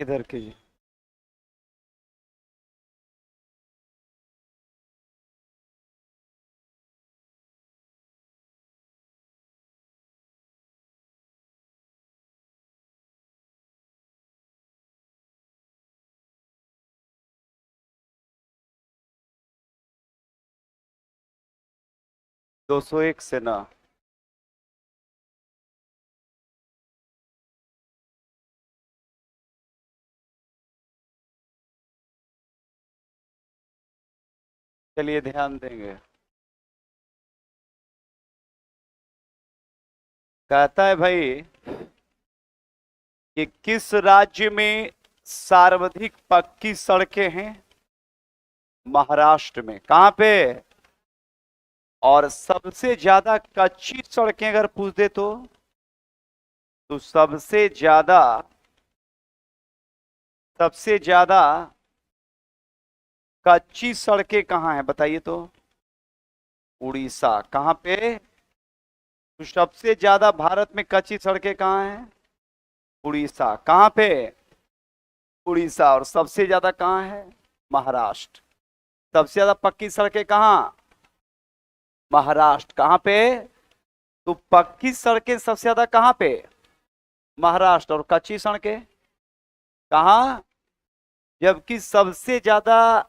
इधर कीजिए। दो सौ एक से ना। चलिए ध्यान देंगे। कहता है भाई कि किस राज्य में सर्वाधिक पक्की सड़कें हैं? महाराष्ट्र में। कहां पे? और सबसे ज्यादा कच्ची सड़कें अगर पूछ दे तो सबसे ज्यादा कच्ची सड़कें कहाँ हैं बताइए तो? उड़ीसा। कहाँ पे? तो सबसे ज्यादा भारत में कच्ची सड़कें कहाँ हैं? उड़ीसा। कहाँ पे? उड़ीसा। और सबसे ज्यादा कहाँ है? महाराष्ट्र। सबसे ज्यादा पक्की सड़कें कहाँ? महाराष्ट्र। कहाँ पे? तो पक्की सड़कें सबसे ज्यादा कहाँ पे? महाराष्ट्र। और कच्ची सड़कें कहाँ? जबकि सबसे ज्यादा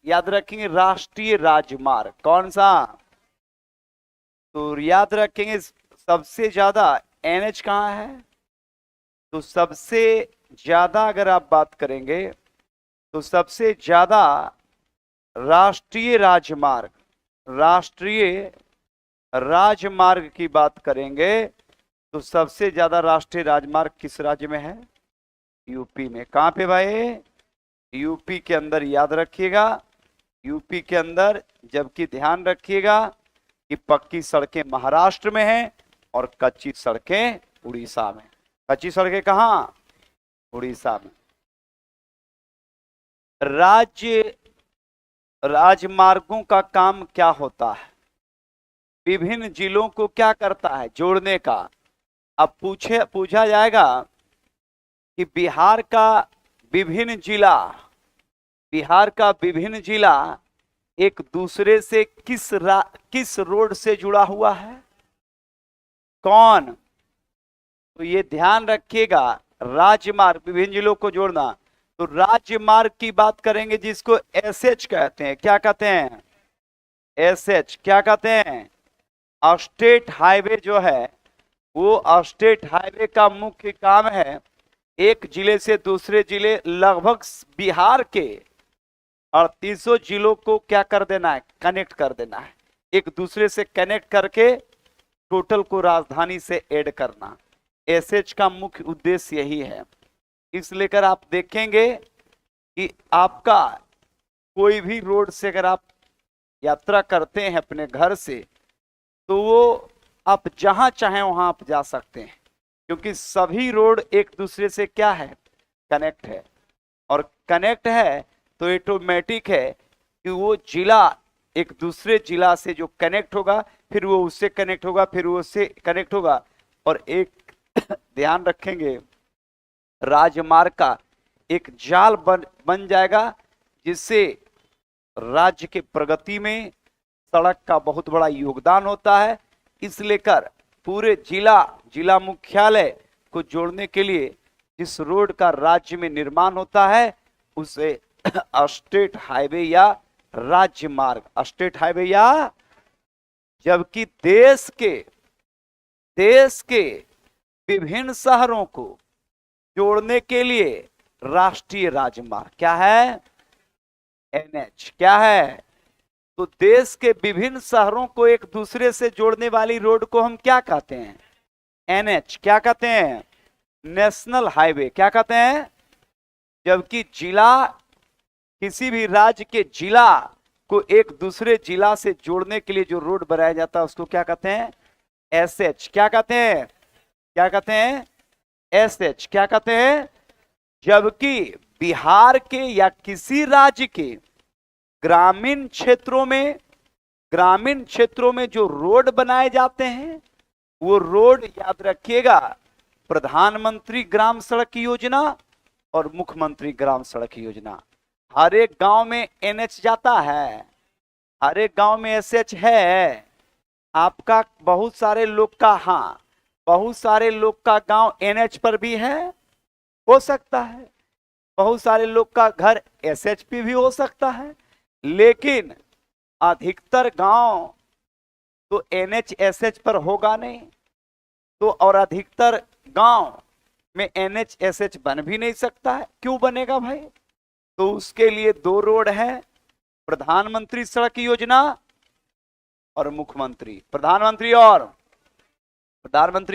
याद रखेंगे राष्ट्रीय राजमार्ग कौन सा? तो याद रखेंगे सबसे ज्यादा एनएच कहाँ है? तो सबसे ज्यादा अगर आप बात करेंगे तो सबसे ज्यादा राष्ट्रीय राजमार्ग की बात करेंगे तो सबसे ज्यादा राष्ट्रीय राजमार्ग किस राज्य में है? यूपी में। कहां पे भाई? यूपी के अंदर। याद रखिएगा यूपी के अंदर। जबकि ध्यान रखिएगा कि पक्की सड़कें महाराष्ट्र में हैं और कच्ची सड़कें उड़ीसा में। कच्ची सड़कें कहां? उड़ीसा में। राजमार्गों का काम क्या होता है? विभिन्न जिलों को क्या करता है? जोड़ने का। अब पूछा जाएगा कि बिहार का विभिन्न जिला एक दूसरे से किस रोड से जुड़ा हुआ है? कौन? तो ये ध्यान रखिएगा राजमार्ग विभिन्न जिलों को जोड़ना। तो राजमार्ग की बात करेंगे जिसको एसएच कहते हैं। क्या कहते हैं? एसएच। क्या कहते हैं? स्टेट हाईवे जो है वो स्टेट हाईवे का मुख्य काम है एक जिले से दूसरे जिले लगभग बिहार के 3800 जिलों को क्या कर देना है? कनेक्ट कर देना है। एक दूसरे से कनेक्ट करके टोटल को राजधानी से ऐड करना। एसएच का मुख्य उद्देश्य यही है। इसलिए कर आप देखेंगे कि आपका कोई भी रोड से अगर आप यात्रा करते हैं अपने घर से तो वो आप जहां चाहें वहां आप जा सकते हैं क्योंकि सभी रोड एक दूसरे से क्या है? कनेक्ट है। और कनेक्ट है तो ऑटोमेटिक है कि वो जिला एक दूसरे जिला से जो कनेक्ट होगा फिर वो उससे कनेक्ट होगा फिर वो उससे कनेक्ट होगा। और एक ध्यान रखेंगे राजमार्ग का एक जाल बन जाएगा जिससे राज्य के प्रगति में सड़क का बहुत बड़ा योगदान होता है। इसलिए कर पूरे जिला मुख्यालय को जोड़ने के लिए जिस रोड का राज्य में निर्माण होता है उसे स्टेट हाईवे या राज्यमार्ग स्टेट हाईवे या। जबकि देश के विभिन्न शहरों को जोड़ने के लिए राष्ट्रीय राजमार्ग क्या है? एनएच। क्या है? तो देश के विभिन्न शहरों को एक दूसरे से जोड़ने वाली रोड को हम क्या कहते हैं? एनएच। क्या कहते हैं? National highway. क्या कहते हैं? जबकि किसी भी राज्य के जिला को एक दूसरे जिला से जोड़ने के लिए जो रोड बनाया जाता है उसको क्या कहते हैं? एसएच। क्या कहते हैं? क्या कहते हैं? एसएच। क्या कहते हैं? जबकि बिहार के या किसी राज्य के ग्रामीण क्षेत्रों में जो रोड बनाए जाते हैं वो रोड याद रखिएगा प्रधानमंत्री ग्राम सड़क योजना और मुख्यमंत्री ग्राम सड़क योजना। हर एक गांव में एनएच जाता है, हर एक गांव में एसएच है। आपका बहुत सारे लोग का, हाँ बहुत सारे लोग का गांव एनएच पर भी है, हो सकता है। बहुत सारे लोग का घर एसएच पे भी हो सकता है, लेकिन अधिकतर गांव तो एनएच एसएच पर होगा नहीं। तो और अधिकतर गांव में एनएच एसएच बन भी नहीं सकता है। क्यों बनेगा भाई? तो उसके लिए दो रोड है, प्रधानमंत्री सड़क योजना और मुख्यमंत्री। प्रधानमंत्री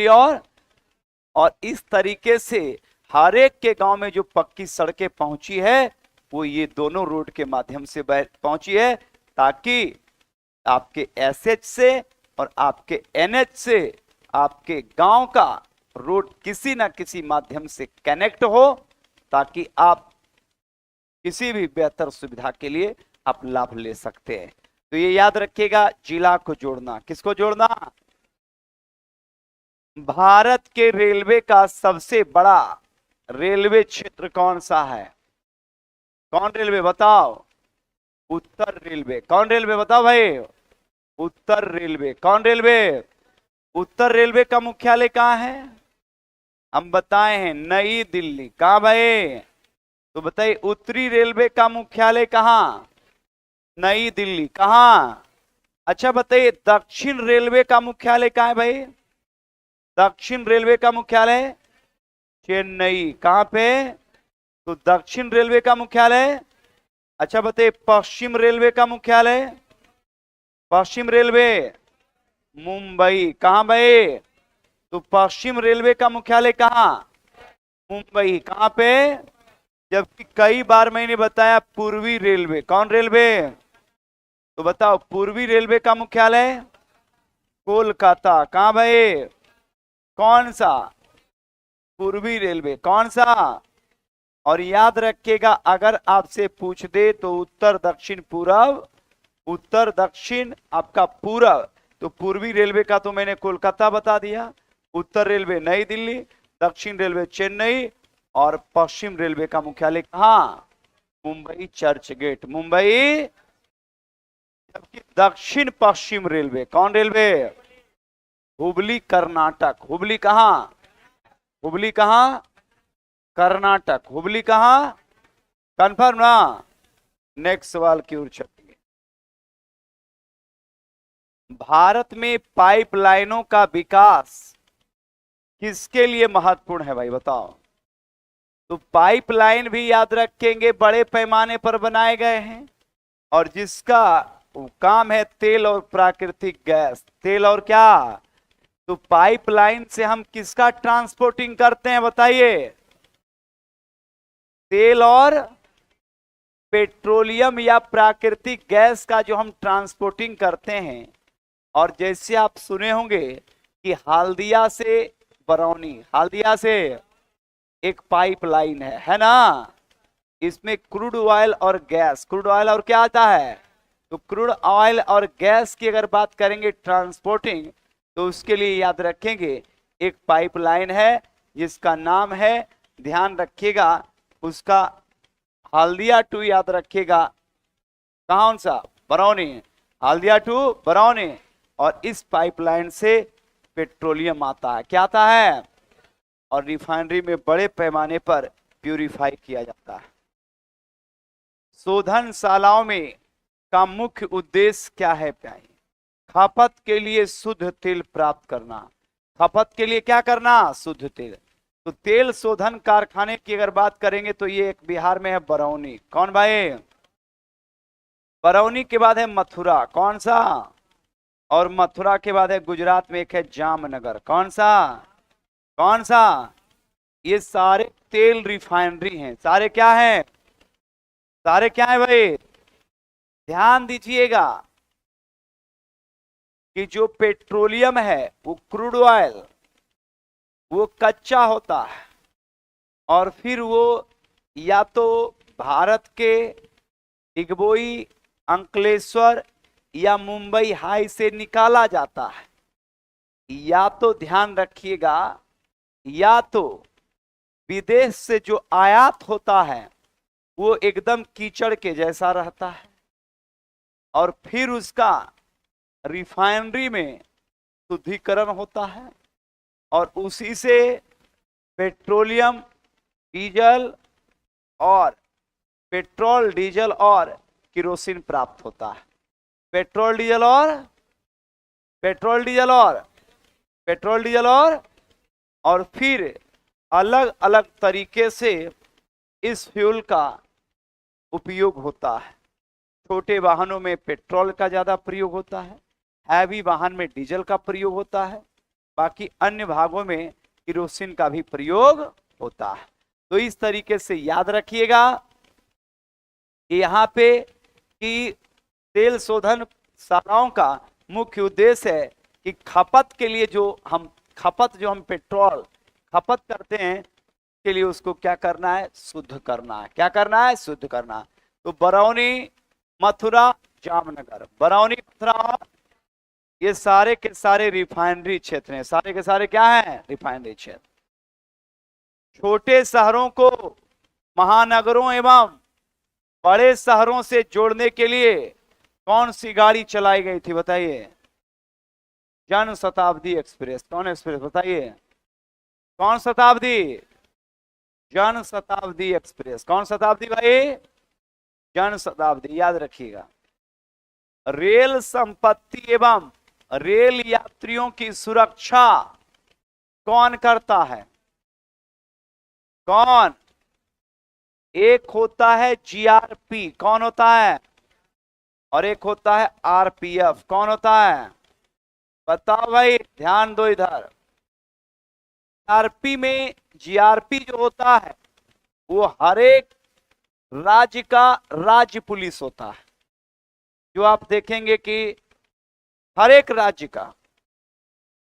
और इस तरीके से हर एक के गांव में जो पक्की सड़कें पहुंची है वो ये दोनों रोड के माध्यम से पहुंची है, ताकि आपके एसएच से और आपके एनएच से आपके गांव का रोड किसी ना किसी माध्यम से कनेक्ट हो, ताकि आप किसी भी बेहतर सुविधा के लिए आप लाभ ले सकते हैं। तो ये याद रखिएगा, जिला को जोड़ना। किसको जोड़ना? भारत के रेलवे का सबसे बड़ा रेलवे क्षेत्र कौन सा है? कौन रेलवे बताओ? उत्तर रेलवे। कौन रेलवे बताओ भाई? उत्तर रेलवे। कौन रेलवे? उत्तर रेलवे का मुख्यालय कहां है? हम बताए हैं नई दिल्ली। कहां भाई? तो बताइए उत्तरी रेलवे का मुख्यालय कहां? नई दिल्ली। कहां? अच्छा बताइए दक्षिण रेलवे का मुख्यालय कहां है भाई? दक्षिण रेलवे का मुख्यालय चेन्नई। कहां पे? तो दक्षिण रेलवे का मुख्यालय। अच्छा बताइए पश्चिम रेलवे का मुख्यालय? पश्चिम रेलवे मुंबई। कहां भाई? तो पश्चिम रेलवे का मुख्यालय कहां? मुंबई। कहां पे? जबकि कई बार मैंने बताया पूर्वी रेलवे। कौन रेलवे? तो बताओ पूर्वी रेलवे का मुख्यालय कोलकाता। कहां भाई? कौन सा? पूर्वी रेलवे। कौन सा? और याद रखिएगा अगर आपसे पूछ दे तो उत्तर दक्षिण पूर्व, उत्तर दक्षिण आपका पूर्व, तो पूर्वी रेलवे का तो मैंने कोलकाता बता दिया, उत्तर रेलवे नई दिल्ली, दक्षिण रेलवे चेन्नई और पश्चिम रेलवे का मुख्यालय कहां? Mumbai Churchgate. मुंबई। जबकि दक्षिण पश्चिम रेलवे कौन रेलवे? हुबली कर्नाटक। हुबली कहां? हुबली कहां? कर्नाटक। हुबली कहां? कंफर्म ना? नेक्स्ट सवाल की ओर चलिए। भारत में पाइपलाइनों का विकास किसके लिए महत्वपूर्ण है भाई बताओ? तो पाइपलाइन भी याद रखेंगे बड़े पैमाने पर बनाए गए हैं, और जिसका काम है तेल और प्राकृतिक गैस। तेल और क्या? तो पाइपलाइन से हम किसका ट्रांसपोर्टिंग करते हैं बताइए? तेल और पेट्रोलियम या प्राकृतिक गैस का जो हम ट्रांसपोर्टिंग करते हैं। और जैसे आप सुने होंगे कि हल्दिया से बरौनी, हल्दिया से एक पाइपलाइन है ना? इसमें क्रूड ऑयल और गैस, क्रूड ऑयल और क्या आता है? तो क्रूड ऑयल और गैस की अगर बात करेंगे ट्रांसपोर्टिंग, तो उसके लिए याद रखेंगे एक पाइपलाइन है जिसका नाम है, ध्यान रखिएगा उसका, हल्दिया टू याद रखिएगा। कौन सा? बरौनी। हल्दिया टू बरौनी। और इस पाइपलाइन से पेट्रोलियम आता है। क्या आता है? और रिफाइनरी में बड़े पैमाने पर प्यूरिफाई किया जाता है। शोधनशालाओं में का मुख्य उद्देश्य क्या है भाई? खपत के लिए शुद्ध तेल प्राप्त करना। खपत के लिए क्या करना? शुद्ध तेल। तो तेल शोधन कारखाने की अगर बात करेंगे तो ये एक बिहार में है बरौनी। कौन भाई? बरौनी के बाद है मथुरा। कौन सा? और मथुरा के बाद है गुजरात में एक है जामनगर। कौन सा? कौन सा? ये सारे तेल रिफाइनरी हैं। सारे क्या हैं? सारे क्या है भाई? ध्यान दीजिएगा कि जो पेट्रोलियम है वो क्रूड ऑयल वो कच्चा होता है, और फिर वो या तो भारत के डिगबोई, अंकलेश्वर या मुंबई हाई से निकाला जाता है, या तो ध्यान रखिएगा, या तो विदेश से जो आयात होता है वो एकदम कीचड़ के जैसा रहता है, और फिर उसका रिफाइनरी में शुद्धिकरण होता है और उसी से पेट्रोलियम, डीजल और पेट्रोल, डीजल और केरोसिन प्राप्त होता है। पेट्रोल, डीजल और पेट्रोल, डीजल और पेट्रोल, डीजल और फिर अलग अलग तरीके से इस फ्यूल का उपयोग होता है। छोटे वाहनों में पेट्रोल का ज्यादा प्रयोग होता है, हैवी वाहन में डीजल का प्रयोग होता है, बाकी अन्य भागों में केरोसिन का भी प्रयोग होता है। तो इस तरीके से याद रखिएगा कि यहाँ पे कि तेल शोधन शालाओं का मुख्य उद्देश्य है कि खपत के लिए जो हम पेट्रोल खपत करते हैं के लिए उसको क्या करना है, शुद्ध करना है। क्या करना है, शुद्ध करना है। तो बरौनी, मथुरा, जामनगर, बरौनी, मथुरा और ये सारे के सारे रिफाइनरी क्षेत्र हैं। सारे के सारे क्या हैं, रिफाइनरी क्षेत्र। छोटे शहरों को महानगरों एवं बड़े शहरों से जोड़ने के लिए कौन सी गाड़ी चलाई गई थी बताइए? जन शताब्दी एक्सप्रेस। कौन एक्सप्रेस बताइए? कौन शताब्दी? जन शताब्दी एक्सप्रेस। कौन शताब्दी भाई? जन शताब्दी। याद रखिएगा, रेल संपत्ति एवं रेल यात्रियों की सुरक्षा कौन करता है? कौन? एक होता है जीआरपी। कौन होता है? और एक होता है आरपीएफ। कौन होता है? बताओ भाई, ध्यान दो इधर। जीआरपी जो होता है वो हर एक राज्य का राज्य पुलिस होता है। जो आप देखेंगे कि हर एक राज्य का,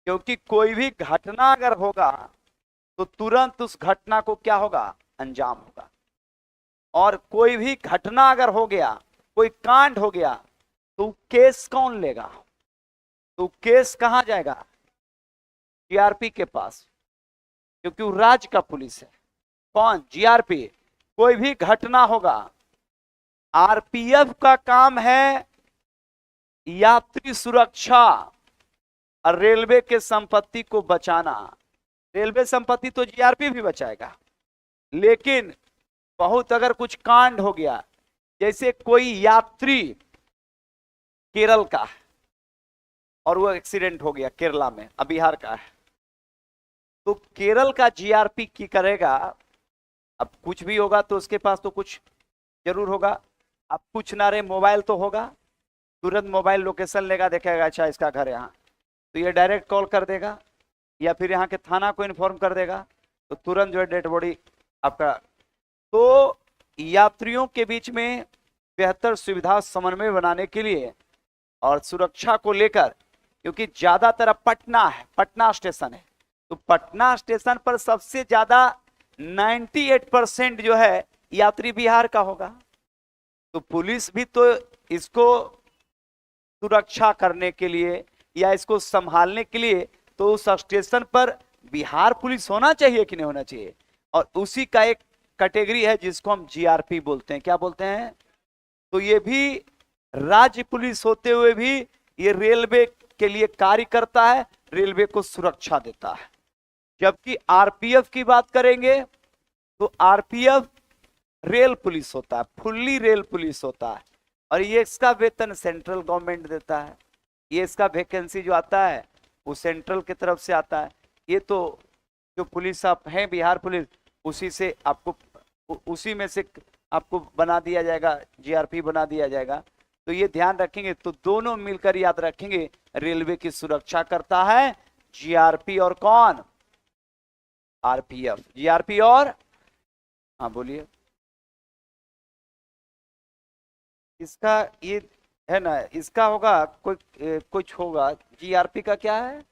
क्योंकि कोई भी घटना अगर होगा तो तुरंत उस घटना को क्या होगा, अंजाम होगा। और कोई भी घटना अगर हो गया, कोई कांड हो गया, तो केस कौन लेगा? तो केस कहां जाएगा? जीआरपी के पास, क्योंकि वो राज्य का पुलिस है। कौन? जीआरपी। कोई भी घटना होगा, आरपीएफ का काम है यात्री सुरक्षा और रेलवे के संपत्ति को बचाना। रेलवे संपत्ति तो जीआरपी भी बचाएगा, लेकिन बहुत अगर कुछ कांड हो गया, जैसे कोई यात्री केरल का है और वो एक्सीडेंट हो गया केरला में, अब बिहार का है, तो केरल का जीआरपी की करेगा। अब कुछ भी होगा तो उसके पास तो कुछ जरूर होगा। अब कुछ ना रहे, मोबाइल तो होगा, तुरंत मोबाइल लोकेशन लेगा, देखेगा अच्छा इसका घर यहाँ, तो ये डायरेक्ट कॉल कर देगा या फिर यहाँ के थाना को इन्फॉर्म कर देगा, तो तुरंत जो है डेड बॉडी आपका। तो यात्रियों के बीच में बेहतर सुविधा समन्वय बनाने के लिए और सुरक्षा को लेकर, क्योंकि ज्यादातर पटना है, पटना स्टेशन है, तो पटना स्टेशन पर सबसे ज्यादा 98% जो है यात्री बिहार का होगा। तो पुलिस भी तो इसको सुरक्षा करने के लिए या इसको संभालने के लिए तो उस स्टेशन पर बिहार पुलिस होना चाहिए कि नहीं होना चाहिए? और उसी का एक कैटेगरी है जिसको हम जीआरपी बोलते हैं। क्या बोलते हैं? तो ये भी राज्य पुलिस होते हुए भी ये रेलवे के लिए कार्य करता है, रेलवे को सुरक्षा देता है। जबकि आरपीएफ की बात करेंगे तो आरपीएफ रेल पुलिस होता है, फुल्ली रेल पुलिस होता है, और ये इसका वेतन सेंट्रल गवर्नमेंट देता है। ये इसका वैकेंसी जो आता है वो सेंट्रल की तरफ से आता है। ये तो जो पुलिस आप हैं बिहार पुलिस, उसी से आपको, उसी में से आपको बना दिया जाएगा, जीआरपी बना दिया जाएगा। तो ये ध्यान रखेंगे, तो दोनों मिलकर याद रखेंगे, रेलवे की सुरक्षा करता है जीआरपी और कौन? आरपीएफ। जीआरपी और, हाँ बोलिए, इसका ये है ना, इसका होगा कोई कुछ होगा। जीआरपी का क्या है?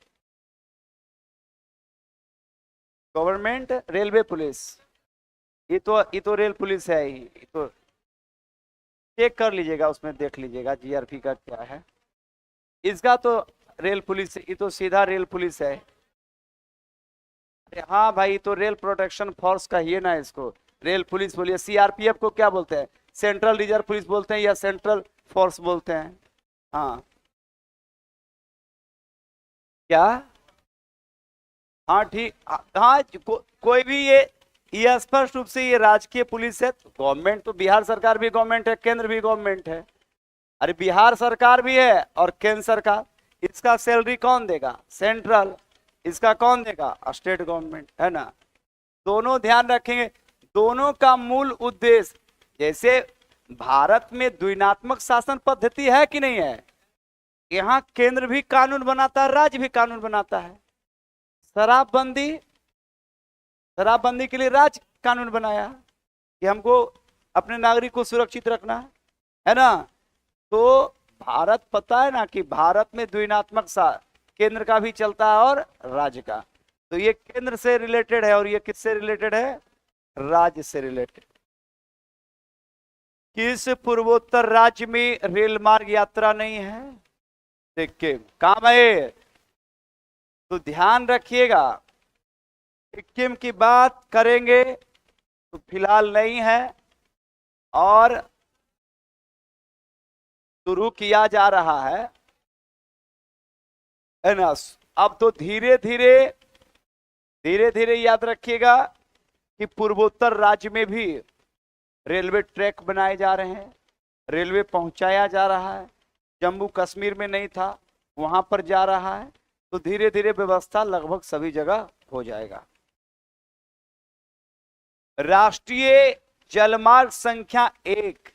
Government railway police. ये तो रेल पुलिस है ही, ये तो चेक कर लीजिएगा, उसमें देख लीजिएगा जीआरपी का क्या है। इसका तो रेल पुलिस, ये तो सीधा रेल पुलिस है। अरे हाँ भाई, तो रेल प्रोटेक्शन फोर्स कहिए ना इसको, रेल पुलिस बोलिए। सीआरपीएफ को क्या बोलते हैं? सेंट्रल रिजर्व पुलिस बोलते हैं या सेंट्रल फोर्स बोलते हैं? हाँ क्या? हाँ ठीक, हाँ कोई भी ये स्पष्ट रूप से ये राजकीय पुलिस है। गवर्नमेंट तो बिहार सरकार भी गवर्नमेंट है, केंद्र भी गवर्नमेंट है। अरे बिहार सरकार भी है और केंद्र सरकार। इसका सैलरी कौन देगा? सेंट्रल। इसका कौन देगा? स्टेट गवर्नमेंट, है ना। दोनों ध्यान रखेंगे, दोनों का मूल उद्देश्य, जैसे भारत में द्विनात्मक शासन पद्धति है कि नहीं है? यहाँ केंद्र भी कानून बनाता है, राज्य भी कानून बनाता है। शराबबंदी, शराबबंदी के लिए राज्य कानून बनाया कि हमको अपने नागरिक को सुरक्षित रखना है ना। तो भारत, पता है ना कि भारत में द्विनात्मक सा केंद्र का भी चलता है और राज्य का। तो ये केंद्र से रिलेटेड है और ये किससे रिलेटेड है? राज्य से रिलेटेड। किस पूर्वोत्तर राज्य में रेल मार्ग यात्रा नहीं है? सिक्किम। कहां है? तो ध्यान रखिएगा, सिक्किम की बात करेंगे तो फिलहाल नहीं है और शुरू किया जा रहा है ना। अब तो धीरे धीरे याद रखिएगा कि पूर्वोत्तर राज्य में भी रेलवे ट्रैक बनाए जा रहे हैं, रेलवे पहुंचाया जा रहा है। जम्मू कश्मीर में नहीं था, वहां पर जा रहा है। तो धीरे धीरे व्यवस्था लगभग सभी जगह हो जाएगा। राष्ट्रीय जलमार्ग संख्या 1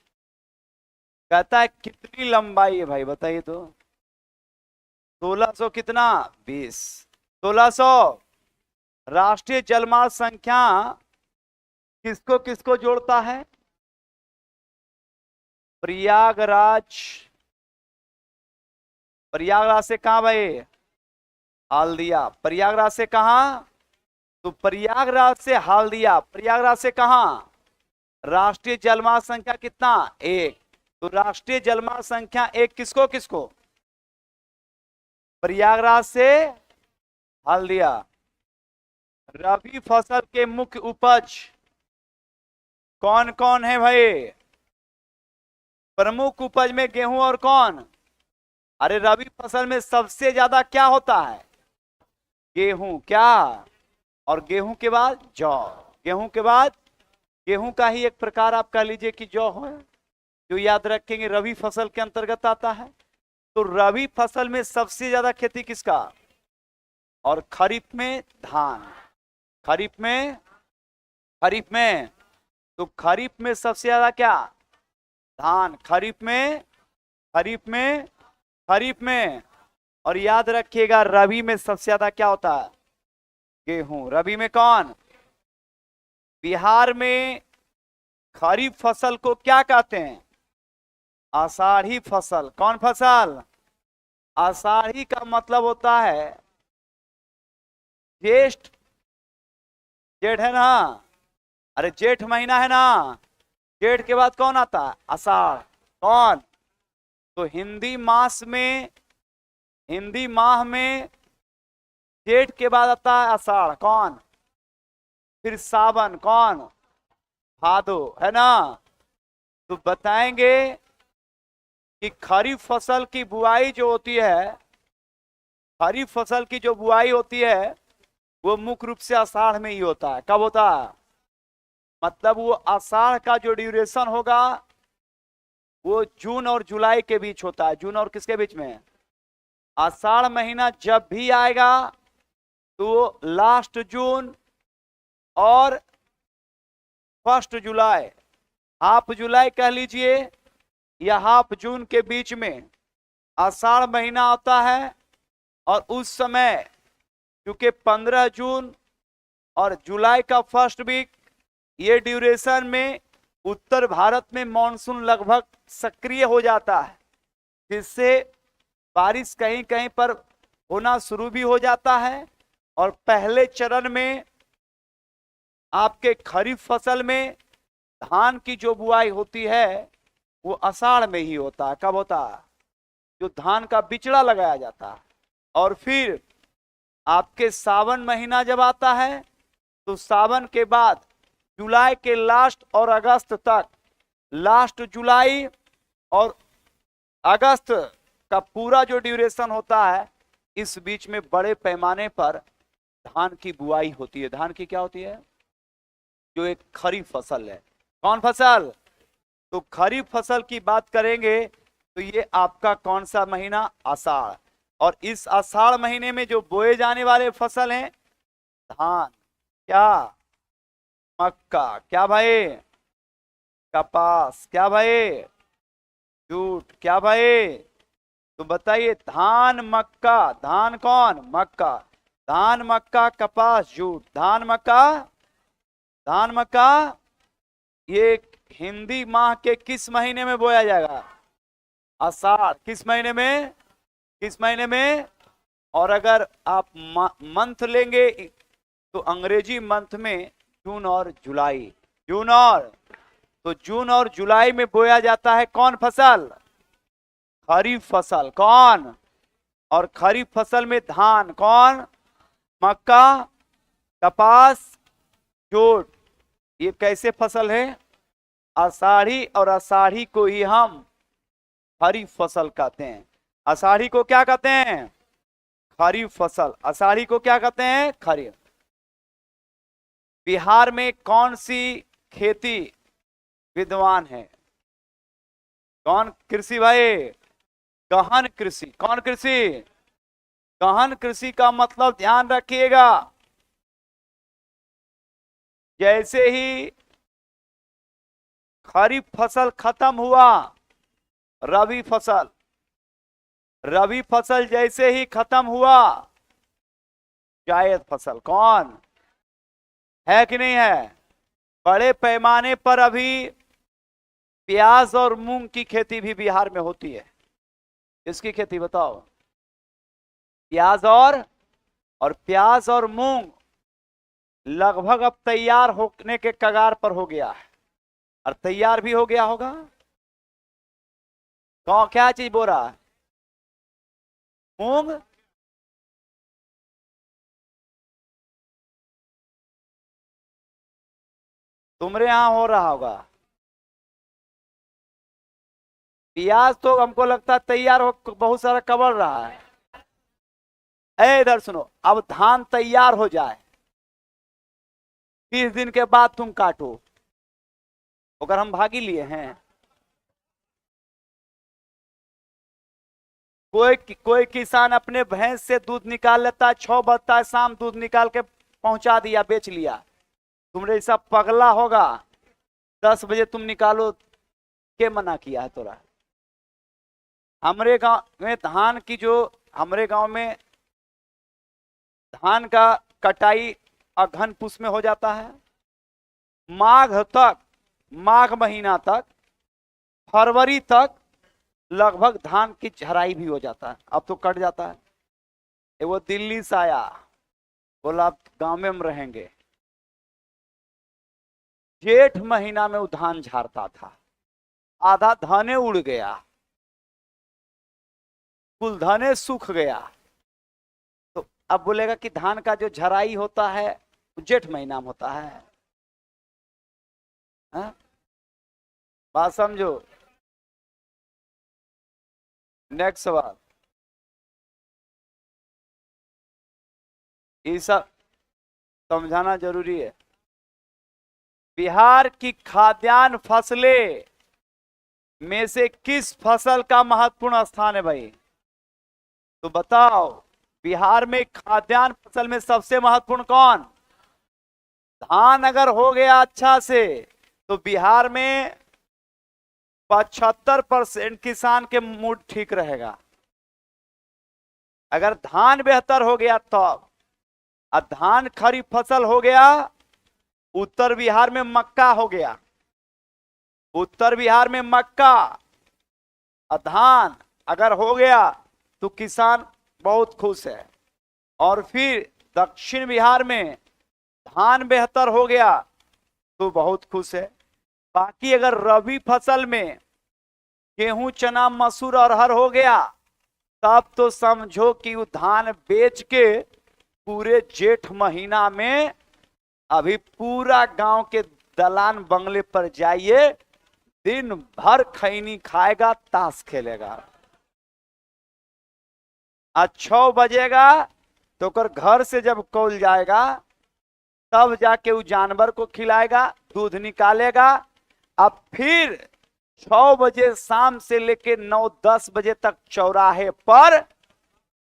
कहता है कितनी लंबाई है भाई, बताइए तो। 1600 कितना? 20। 1600। राष्ट्रीय जलमार्ग संख्या किसको किसको जोड़ता है? प्रयागराज। प्रयागराज से कहां भाई? हल्दिया। प्रयागराज से कहां? तो प्रयागराज से हल्दिया। प्रयागराज से कहां? राष्ट्रीय जलमार्ग संख्या कितना? 1। तो राष्ट्रीय जलमार्ग संख्या 1 किसको किसको? प्रयागराज से हल्दिया। रबी फसल के मुख्य उपज कौन कौन है भाई? प्रमुख उपज में गेहूं और कौन? अरे रबी फसल में सबसे ज्यादा क्या होता है? गेहूं। क्या? और गेहूं के बाद जौ। गेहूं के बाद, गेहूं का ही एक प्रकार आप कह लीजिए कि जौ है, जो याद रखेंगे रबी फसल के अंतर्गत आता है। तो रबी फसल में सबसे ज्यादा खेती किसका? और खरीफ में धान। खरीफ में, खरीफ में, तो खरीफ में सबसे ज्यादा क्या? धान। खरीफ में, खरीफ में, खरीफ में। और याद रखिएगा रबी में सबसे ज्यादा क्या होता है? गेहूं। रबी में कौन? बिहार में खरीफ फसल को क्या कहते हैं? आषाढ़ी फसल। कौन फसल? आषाढ़ी का मतलब होता है ज्येष्ठ। जेठ है ना, अरे जेठ महीना है ना। जेठ के बाद कौन आता है? आषाढ़। कौन? तो हिंदी मास में, हिंदी माह में जेठ के बाद आता है आषाढ़। कौन? फिर सावन। कौन? भादो, है ना। तो बताएंगे कि खरीफ फसल की बुआई जो होती है, खरीफ फसल की जो बुआई होती है वो मुख्य रूप से आषाढ़ में ही होता है। कब होता है? मतलब वो आषाढ़ का जो ड्यूरेशन होगा वो जून और जुलाई के बीच होता है। जून और किसके बीच में? आषाढ़ महीना जब भी आएगा तो लास्ट जून और 1 जुलाई, हाफ जुलाई कह लीजिए या हाफ जून के बीच में आषाढ़ महीना आता है। और उस समय क्योंकि 15 जून और जुलाई का फर्स्ट वीक, ये ड्यूरेशन में उत्तर भारत में मॉनसून लगभग सक्रिय हो जाता है, जिससे बारिश कहीं कहीं पर होना शुरू भी हो जाता है। और पहले चरण में आपके खरीफ फसल में धान की जो बुआई होती है वो आषाढ़ में ही होता है। कब होता है? जो धान का बिचड़ा लगाया जाता है। और फिर आपके सावन महीना जब आता है तो सावन के बाद जुलाई के लास्ट और अगस्त तक, लास्ट जुलाई और अगस्त का पूरा जो ड्यूरेशन होता है, इस बीच में बड़े पैमाने पर धान की बुआई होती है। धान की क्या होती है? जो एक खरीफ फसल है। कौन फसल? तो खरीफ फसल की बात करेंगे तो ये आपका कौन सा महीना? आषाढ़। और इस आषाढ़ महीने में जो बोए जाने वाले फसल हैं, धान, क्या? मक्का, क्या भाई? कपास, क्या भाई? जूट, क्या भाई? तो बताइए, धान मक्का, धान कौन? मक्का, धान मक्का कपास जूट, धान मक्का, धान मक्का, ये हिंदी माह के किस महीने में बोया जाएगा? आषाढ़। किस महीने में? किस महीने में? और अगर आप मंथ लेंगे तो अंग्रेजी मंथ में जून और जुलाई, जून और, तो जून और जुलाई में बोया जाता है कौन फसल? खरीफ फसल। कौन? और खरीफ फसल में धान कौन? मक्का, कपास, जूट। ये कैसे फसल है? आषाढ़ी, और आषाढ़ी को ही हम खरीफ फसल कहते हैं। आषाढ़ी को क्या कहते हैं? खरीफ फसल। आषाढ़ी को क्या कहते हैं? खरीफ। बिहार में कौन सी खेती विद्वान है? कौन कृषि भाई? गहन कृषि। कौन कृषि? गहन कृषि का मतलब ध्यान रखिएगा, जैसे ही खरीफ फसल खत्म हुआ, रबी फसल, रबी फसल जैसे ही खत्म हुआ, जायद फसल। कौन है कि नहीं है? बड़े पैमाने पर अभी प्याज और मूंग की खेती भी बिहार में होती है। इसकी खेती बताओ। प्याज और प्याज और मूंग लगभग अब तैयार होने के कगार पर हो गया है, और तैयार भी हो गया होगा। कौन, क्या चीज बोल रहा है? मूंग, तुम्हारे यहां हो रहा होगा। प्याज तो हमको लगता है तैयार हो, बहुत सारा कबर रहा है। इधर सुनो, अब धान तैयार हो जाए, 20 दिन के बाद तुम काटो, अगर हम भागी लिए हैं। कोई किसान अपने भैंस से दूध निकाल लेता है, 6 बजता है शाम, दूध निकाल के पहुंचा दिया, बेच लिया। तुमरे ऐसा पगला होगा, 10 बजे तुम निकालो, के मना किया है तोरा? हमारे गांव में धान की जो, हमारे गांव में धान का कटाई अगहन पुष में हो जाता है। माघ तक, माघ महीना तक, फरवरी तक लगभग धान की झराई भी हो जाता है। अब तो कट जाता है। वो दिल्ली से आया, बोला आप गांव में हम रहेंगे। जेठ महीना में वो धान झाड़ता था, आधा धाने उड़ गया, कुल धाने सूख गया। तो अब बोलेगा कि धान का जो झराई होता है जेठ महीना में होता है। हा? बात समझो। नेक्स्ट सवाल। ये सब समझाना जरूरी है। बिहार की खाद्यान्न फसलें में से किस फसल का महत्वपूर्ण स्थान है भाई? तो बताओ, बिहार में खाद्यान्न फसल में सबसे महत्वपूर्ण कौन? धान अगर हो गया अच्छा से तो बिहार में 75% किसान के मूड ठीक रहेगा। अगर धान बेहतर हो गया तब, और धान खरीफ फसल हो गया, उत्तर बिहार में मक्का हो गया, उत्तर बिहार में मक्का और धान अगर हो गया तो किसान बहुत खुश है। और फिर दक्षिण बिहार में धान बेहतर हो गया तो बहुत खुश है। बाकी अगर रबी फसल में गेहूं, चना, मसूर, अरहर हो गया, तब तो समझो कि वो धान बेच के पूरे जेठ महीना में अभी पूरा गांव के दलान बंगले पर जाइए, दिन भर खैनी खाएगा, ताश खेलेगा। आज 6 बजेगा तो कर घर से जब कौल जाएगा तब जाके वो जानवर को खिलाएगा, दूध निकालेगा। अब फिर 6 बजे शाम से लेके 9-10 बजे तक चौराहे पर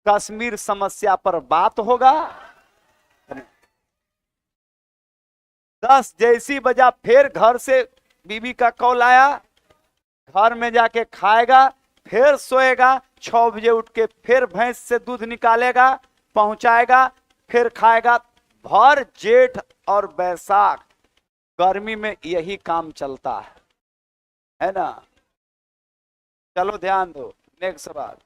कश्मीर समस्या पर बात होगा। 10 जैसी बजा फिर घर से बीबी का कॉल आया, घर में जाके खाएगा, फिर सोएगा। 6 बजे उठ के फिर भैंस से दूध निकालेगा, पहुंचाएगा, फिर खाएगा। भर जेठ और बैसाख गर्मी में यही काम चलता है ना। चलो ध्यान दो, नेक्स्ट सवाल।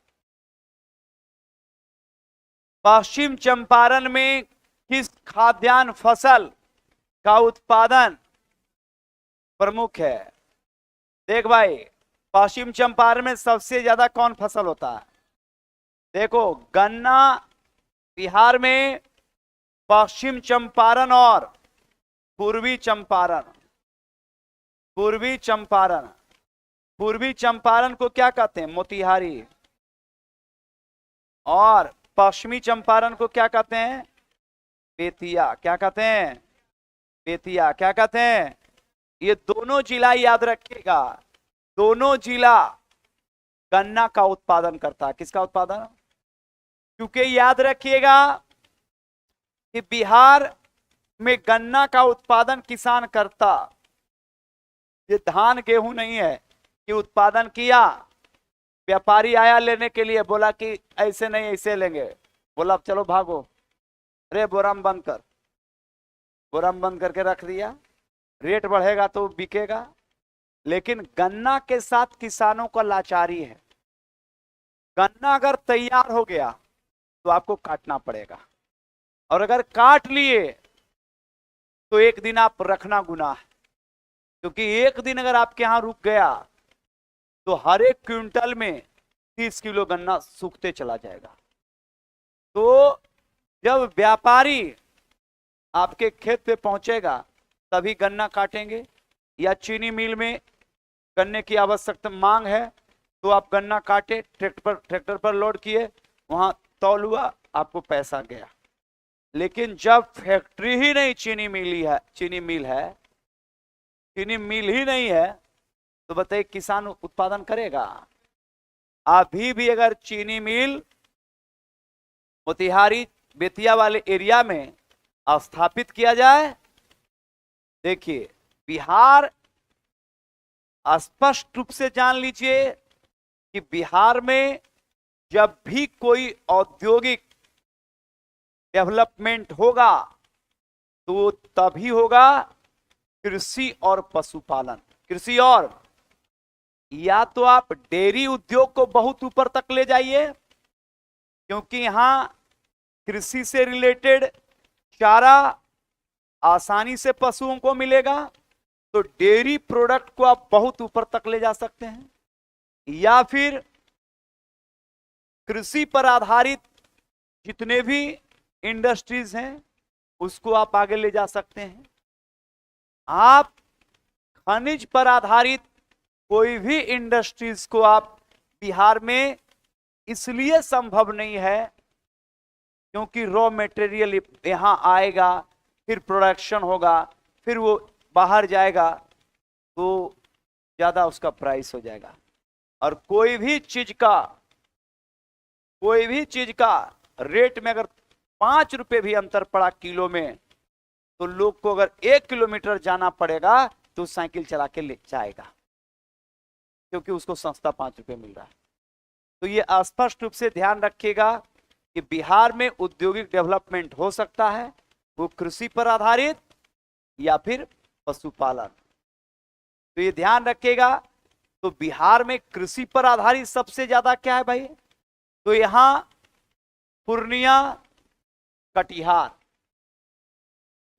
पश्चिम चंपारण में किस खाद्यान्न फसल का उत्पादन प्रमुख है? देख भाई, पश्चिम चंपारण में सबसे ज्यादा कौन फसल होता है? देखो, गन्ना बिहार में, पश्चिम चंपारण और पूर्वी चंपारण। पूर्वी चंपारण, पूर्वी चंपारण को क्या कहते हैं? मोतिहारी। और पश्चिमी चंपारण को क्या कहते हैं? बेतिया। क्या कहते हैं? बेतिया। क्या कहते हैं? ये दोनों जिला याद रखिएगा, दोनों जिला गन्ना का उत्पादन करता है। किसका उत्पादन? क्योंकि याद रखिएगा कि बिहार में गन्ना का उत्पादन किसान करता, ये धान गेहूं नहीं है कि उत्पादन किया, व्यापारी आया लेने के लिए, बोला कि ऐसे नहीं ऐसे लेंगे, बोला चलो भागो, अरे बोराम बंद कर, बोराम बंद करके रख दिया, रेट बढ़ेगा तो बिकेगा। लेकिन गन्ना के साथ किसानों का लाचारी है। गन्ना अगर तैयार हो गया तो आपको काटना पड़ेगा, और अगर काट लिए तो एक दिन आप रखना गुनाह है, क्योंकि एक दिन अगर आपके यहां रुक गया तो हर एक क्विंटल में 30 किलो गन्ना सूखते चला जाएगा। तो जब व्यापारी आपके खेत पे पहुंचेगा तभी गन्ना काटेंगे, या चीनी मिल में गन्ने की आवश्यकता मांग है तो आप गन्ना काटे, ट्रैक्टर पर लोड किए, वहां तौल हुआ, आपको पैसा गया। लेकिन जब फैक्ट्री ही नहीं, चीनी मिल ही नहीं है, तो बताइए किसान उत्पादन करेगा? अभी भी अगर चीनी मिल मोतिहारी बेतिया वाले एरिया में स्थापित किया जाए, देखिए बिहार, स्पष्ट रूप से जान लीजिए कि बिहार में जब भी कोई औद्योगिक डेवलपमेंट होगा तो तभी होगा कृषि और पशुपालन। कृषि और, या तो आप डेयरी उद्योग को बहुत ऊपर तक ले जाइए, क्योंकि यहां कृषि से रिलेटेड चारा आसानी से पशुओं को मिलेगा, तो डेयरी प्रोडक्ट को आप बहुत ऊपर तक ले जा सकते हैं। या फिर कृषि पर आधारित जितने भी इंडस्ट्रीज हैं उसको आप आगे ले जा सकते हैं। आप खनिज पर आधारित कोई भी इंडस्ट्रीज को आप बिहार में इसलिए संभव नहीं है क्योंकि रॉ मटेरियल यहां आएगा, फिर प्रोडक्शन होगा, फिर वो बाहर जाएगा तो ज्यादा उसका प्राइस हो जाएगा। और कोई भी चीज का रेट में अगर 5 रुपए भी अंतर पड़ा किलो में, तो लोग को अगर 1 किलोमीटर जाना पड़ेगा तो साइकिल चला के ले जाएगा, क्योंकि उसको सस्ता 5 रुपए मिल रहा है। तो ये स्पष्ट रूप से ध्यान रखिएगा कि बिहार में औद्योगिक डेवलपमेंट हो सकता है, वो कृषि पर आधारित या फिर पशुपालन। तो ये ध्यान रखिएगा। तो बिहार में कृषि पर आधारित सबसे ज्यादा क्या है भाई? तो यहां पूर्णिया, कटिहार,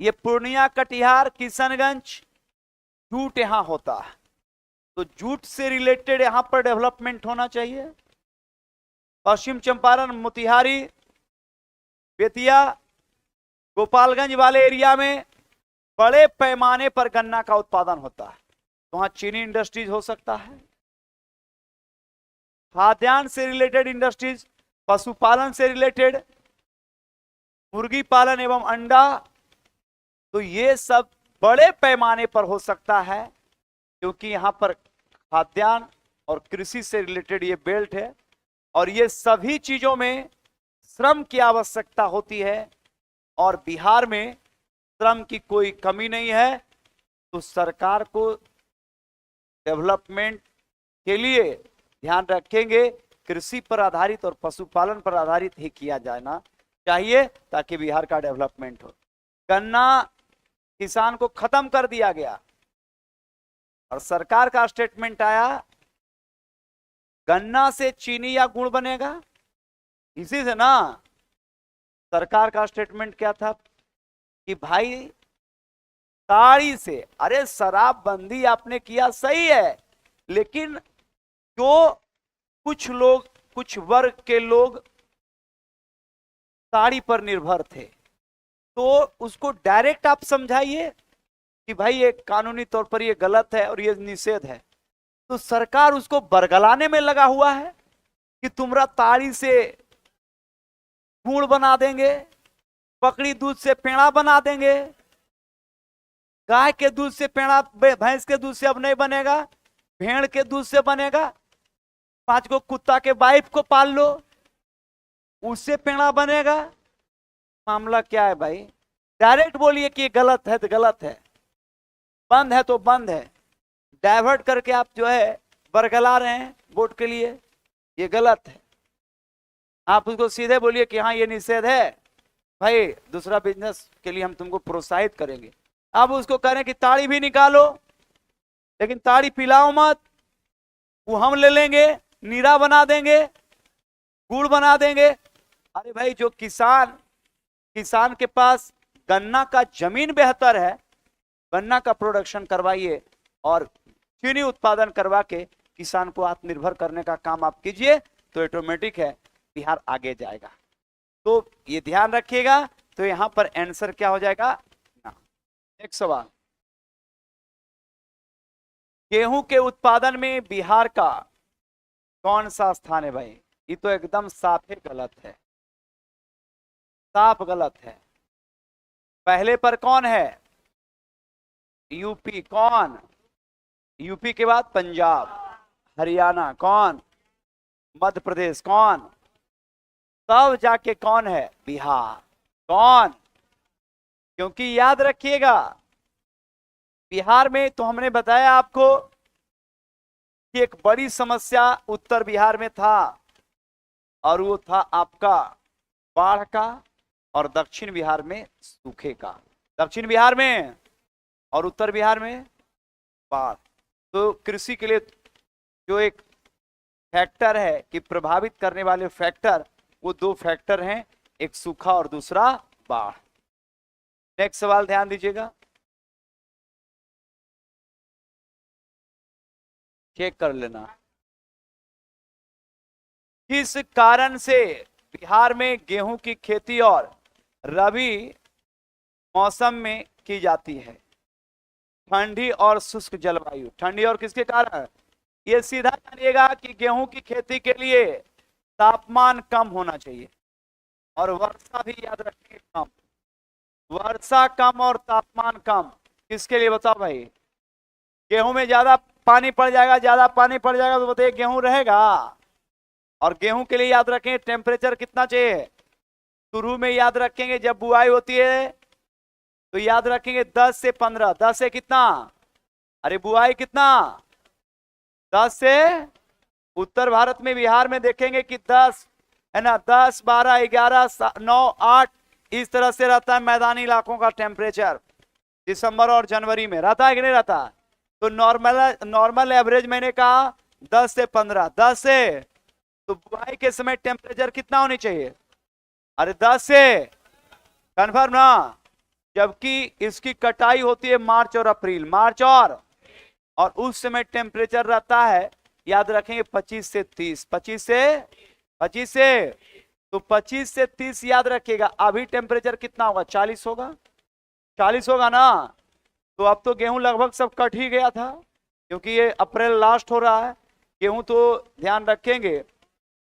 ये पूर्णिया, कटिहार, किशनगंज, जूट यहां होता है, तो जूट से रिलेटेड यहां पर डेवलपमेंट होना चाहिए। पश्चिम चंपारण, मोतिहारी, बेतिया, गोपालगंज वाले एरिया में बड़े पैमाने पर गन्ना का उत्पादन होता है, तो वहां चीनी इंडस्ट्रीज हो सकता है, खाद्यान्न से रिलेटेड इंडस्ट्रीज, पशुपालन से रिलेटेड, मुर्गी पालन एवं अंडा, तो ये सब बड़े पैमाने पर हो सकता है, क्योंकि यहां पर खाद्यान्न और कृषि से रिलेटेड ये बेल्ट है, और ये सभी चीजों में श्रम की आवश्यकता होती है, और बिहार में श्रम की कोई कमी नहीं है। तो सरकार को डेवलपमेंट के लिए ध्यान रखेंगे, कृषि पर आधारित और पशुपालन पर आधारित ही किया जाना चाहिए, ताकि बिहार का डेवलपमेंट हो। गन्ना किसान को खत्म कर दिया गया, और सरकार का स्टेटमेंट आया गन्ना से चीनी या गुड़ बनेगा, इसी से ना। सरकार का स्टेटमेंट क्या था कि भाई ताड़ी से, अरे शराबबंदी आपने किया सही है, लेकिन जो कुछ लोग, कुछ वर्ग के लोग ताड़ी पर निर्भर थे, तो उसको डायरेक्ट आप समझाइए कि भाई ये कानूनी तौर पर ये गलत है और ये निषेध है। तो सरकार उसको बरगलाने में लगा हुआ है कि तुमरा ताड़ी से गुड़ बना देंगे, बकरी दूध से पेड़ा बना देंगे, गाय के दूध से पेड़ा, भैंस के दूध से अब नहीं बनेगा, भेड़ के दूध से बनेगा, 5 को कुत्ता के वाइफ को पाल लो, उससे पेड़ा बनेगा। मामला क्या है भाई? डायरेक्ट बोलिए कि गलत है तो गलत है, बंद है तो बंद है। डाइवर्ट करके आप जो है बरगला रहे हैं वोट के लिए, ये गलत है। आप उसको सीधे बोलिए कि हाँ ये निषेध है भाई, दूसरा बिजनेस के लिए हम तुमको प्रोत्साहित करेंगे। आप उसको कह रहे हैं कि ताड़ी भी निकालो, लेकिन ताड़ी पिलाओ मत, वो हम ले लेंगे, नीरा बना देंगे, गुड़ बना देंगे। अरे भाई जो किसान के पास गन्ना का जमीन बेहतर है, गन्ना का प्रोडक्शन करवाइए और चीनी उत्पादन करवा के किसान को आत्मनिर्भर करने का काम आप कीजिए, तो ऑटोमेटिक है बिहार आगे जाएगा। तो ये ध्यान रखिएगा। तो यहां पर आंसर क्या हो जाएगा? एक सवाल, गेहूं के उत्पादन में बिहार का कौन सा स्थान है भाई? ये तो एकदम साफ ही गलत है, साफ गलत है। पहले पर कौन है? यूपी। कौन? यूपी के बाद पंजाब, हरियाणा, कौन? मध्य प्रदेश, कौन? तब जाके कौन है? बिहार। कौन? क्योंकि याद रखिएगा बिहार में, तो हमने बताया आपको कि एक बड़ी समस्या उत्तर बिहार में था, और वो था आपका बाढ़ का, और दक्षिण बिहार में सूखे का। दक्षिण बिहार में और उत्तर बिहार में बाढ़। तो कृषि के लिए जो एक फैक्टर है कि प्रभावित करने वाले फैक्टर, वो 2 फैक्टर हैं, एक सूखा और दूसरा बाढ़। नेक्स्ट सवाल ध्यान दीजिएगा, चेक कर लेना। किस कारण से बिहार में गेहूं की खेती और रबी मौसम में की जाती है? ठंडी और शुष्क जलवायु। ठंडी और किसके कारण? ये सीधा जानिएगा कि गेहूं की खेती के लिए तापमान कम होना चाहिए, और वर्षा भी याद रखिए कम। वर्षा कम और तापमान कम किसके लिए बताओ भाई? गेहूं में ज्यादा पानी पड़ जाएगा, ज्यादा पानी पड़ जाएगा तो बताइए गेहूं रहेगा? और गेहूं के लिए याद रखें टेम्परेचर कितना चाहिए? शुरू में याद रखेंगे जब बुआई होती है तो याद रखेंगे 10 से 15। 10 से कितना? अरे बुआई कितना? 10 से, उत्तर भारत में बिहार में देखेंगे कि 10 है ना, 10, 12, 11, 9, 8 इस तरह से रहता है मैदानी इलाकों का टेम्परेचर। दिसंबर और जनवरी में रहता है कि नहीं रहता? तो नॉर्मल एवरेज मैंने कहा 10 से 15। 10 से, तो बुआई के समय टेम्परेचर कितना होनी चाहिए? अरे 10 से, कन्फर्म ना? जबकि इसकी कटाई होती है मार्च और अप्रैल, मार्च और उस समय टेम्परेचर रहता है याद रखेंगे 25 से 30। 25 से, तो 25 से 30 याद रखिएगा। अभी टेम्परेचर कितना होगा? 40 होगा, 40 होगा ना? तो अब तो गेहूं लगभग सब कट ही गया था, क्योंकि ये अप्रैल लास्ट हो रहा है। गेहूं तो ध्यान रखेंगे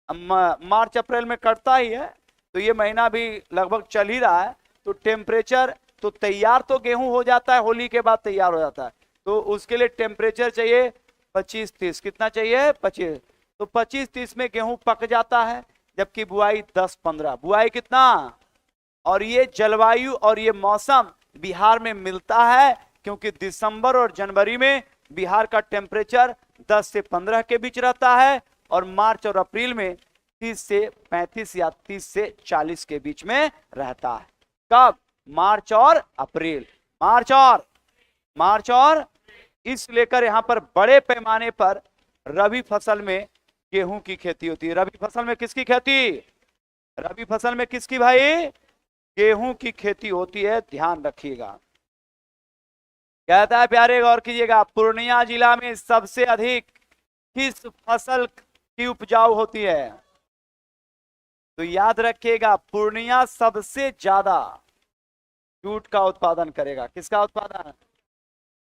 मार्च अप्रैल में कटता ही है, तो ये महीना भी लगभग चल ही रहा है। तो टेम्परेचर तो तैयार तो गेहूं हो जाता है, होली के बाद तैयार हो जाता है, तो उसके लिए टेम्परेचर चाहिए 25-30। कितना चाहिए? 25। तो 25-30 में गेहूं पक जाता है, जबकि बुआई 10-15। बुआई कितना? और ये जलवायु और ये मौसम बिहार में मिलता है, क्योंकि दिसंबर और जनवरी में बिहार का टेम्परेचर 10 से 15 के बीच रहता है, और मार्च और अप्रैल में 30 से 35 या 30 से 40 के बीच में रहता है। कब? मार्च और अप्रैल। मार्च और इस लेकर यहां पर बड़े पैमाने पर रबी फसल में गेहूं की खेती होती है। रबी फसल में किसकी खेती? रबी फसल में किसकी भाई? गेहूं की खेती होती है, ध्यान रखिएगा। कहता है प्यारे, गौर कीजिएगा, पूर्णिया जिला में सबसे अधिक किस फसल की उपजाऊ होती है? तो याद रखिएगा, पूर्णिया सबसे ज्यादा जूट का उत्पादन करेगा। किसका उत्पादन?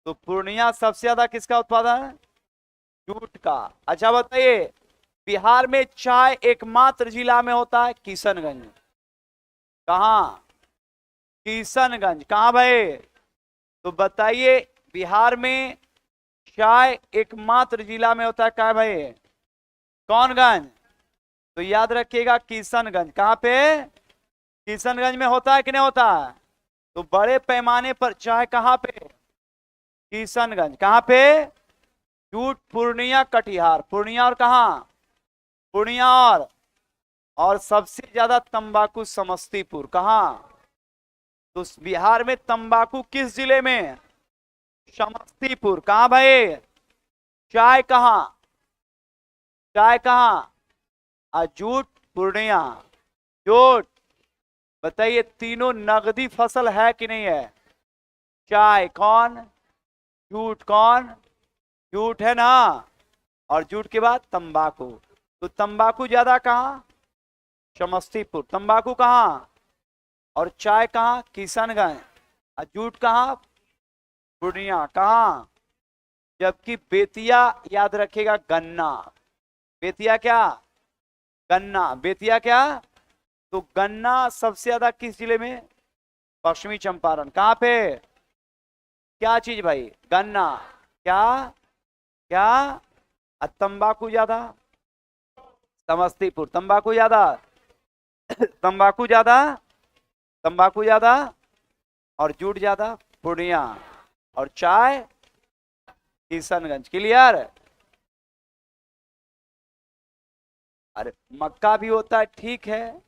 तो पूर्णिया सबसे ज्यादा किसका उत्पादन? जूट का। अच्छा बताइए, बिहार में चाय एकमात्र जिला में होता है किशनगंज। कहां? किशनगंज। कहां भाई? तो बताइए, बिहार में चाय एकमात्र जिला में होता है कहां भाई? कौन गंज? तो याद रखिएगा, किशनगंज। कहां पे? किशनगंज में होता है कि नहीं होता है? तो बड़े पैमाने पर चाय कहां पे? किशनगंज। कहां पे? जूट पूर्णिया कटिहार। पूर्णिया और कहां? पूर्णिया और सबसे ज्यादा तंबाकू समस्तीपुर। कहां? तो बिहार में तंबाकू किस जिले में? समस्तीपुर। कहां भाई? चाय कहां? चाय कहां? जूट पूर्णिया। जूट। बताइए, तीनों नगदी फसल है कि नहीं है? चाय कौन? जूट कौन? जूट है ना। और जूट के बाद तंबाकू। तो तंबाकू ज्यादा कहां? समस्तीपुर। तंबाकू कहां? और चाय कहां? किशनगंज। जूट कहां? पूर्णिया। कहां? जबकि बेतिया, याद रखेगा, गन्ना। बेतिया क्या? गन्ना। बेतिया क्या? तो गन्ना सबसे ज्यादा किस जिले में? पश्चिमी चंपारण। कहां पे? क्या चीज भाई? गन्ना। क्या क्या? तंबाकू ज्यादा? समस्तीपुर। तंबाकू ज्यादा? तंबाकू ज्यादा? तंबाकू ज्यादा और जूट ज्यादा पूर्णिया, और चाय किशनगंज। क्लियर? अरे मक्का भी होता है, ठीक है,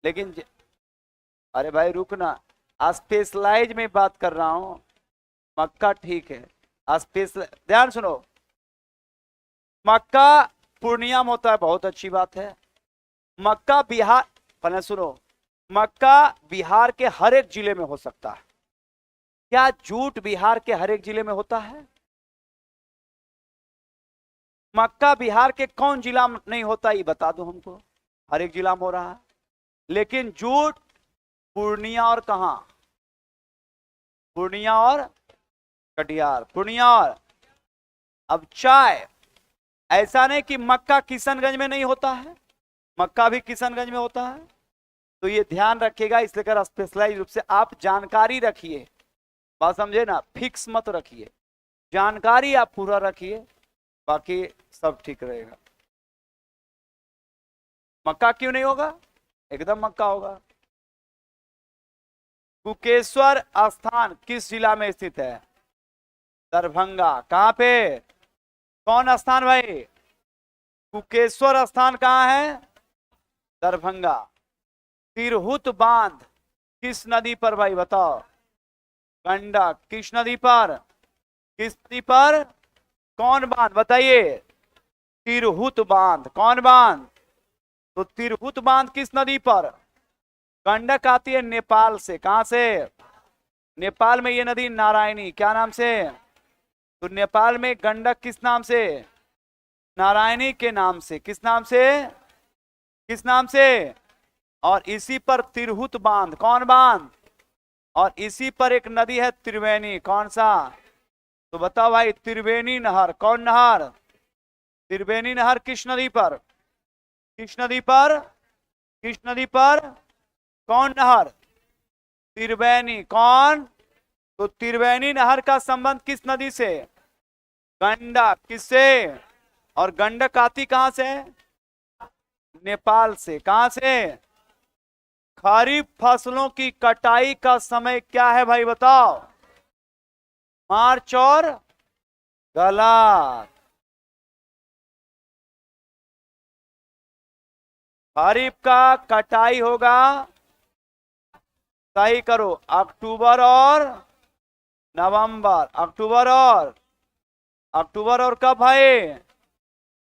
लेकिन अरे भाई रुकना, स्पेशलाइज में बात कर रहा हूं। मक्का ठीक है, स्पेशल, ध्यान सुनो, मक्का पूर्णिया में होता है, बहुत अच्छी बात है। मक्का बिहार, पहले सुनो, मक्का बिहार के हर एक जिले में हो सकता है। क्या जूट बिहार के हर एक जिले में होता है? मक्का बिहार के कौन जिला में नहीं होता, ये बता दो हमको। हर एक जिला में हो रहा है, लेकिन जूट पूर्णिया और कहां? पूर्णिया और कटिहार। पूर्णिया और, अब चाय, ऐसा नहीं कि मक्का किशनगंज में नहीं होता है, मक्का भी किशनगंज में होता है। तो ये ध्यान रखिएगा, इसलिए कर स्पेशलाइज रूप से आप जानकारी रखिए, बात समझे ना, फिक्स मत रखिए, जानकारी आप पूरा रखिए, बाकी सब ठीक रहेगा। मक्का क्यों नहीं होगा? एकदम मक्का होगा। कुकेश्वर स्थान किस जिला में स्थित है? दरभंगा। कहां पे? कौन स्थान भाई? कुकेश्वर स्थान कहां है? दरभंगा। तिरहुत बांध किस नदी पर भाई, बताओ? गंडक। किस नदी पर? किस नदी पर? कौन बांध बताइए? तिरहुत बांध। कौन बांध? तो तिरहुत बांध किस नदी पर? गंडक आती है नेपाल से। कहां से? नेपाल में ये नदी नारायणी, क्या नाम से? तो नेपाल में गंडक किस नाम से? नारायणी के नाम से। किस नाम से? किस नाम से? और इसी पर तिरहुत बांध। कौन बांध? और इसी पर एक नदी है त्रिवेणी, कौन सा? तो बताओ भाई, त्रिवेणी नहर, कौन नहर? त्रिवेणी नहर किस नदी पर? किस नदी पर? किस नदी पर? कौन नहर? त्रिवेणी। कौन? तो त्रिवेणी नहर का संबंध किस नदी से? गंडक। किससे? और गंडक आती कहां से? नेपाल से। कहां से? खरीफ फसलों की कटाई का समय क्या है भाई, बताओ? मार्च और? गलत। खरीफ का कटाई होगा, सही करो, अक्टूबर और नवंबर। अक्टूबर और कब भाई?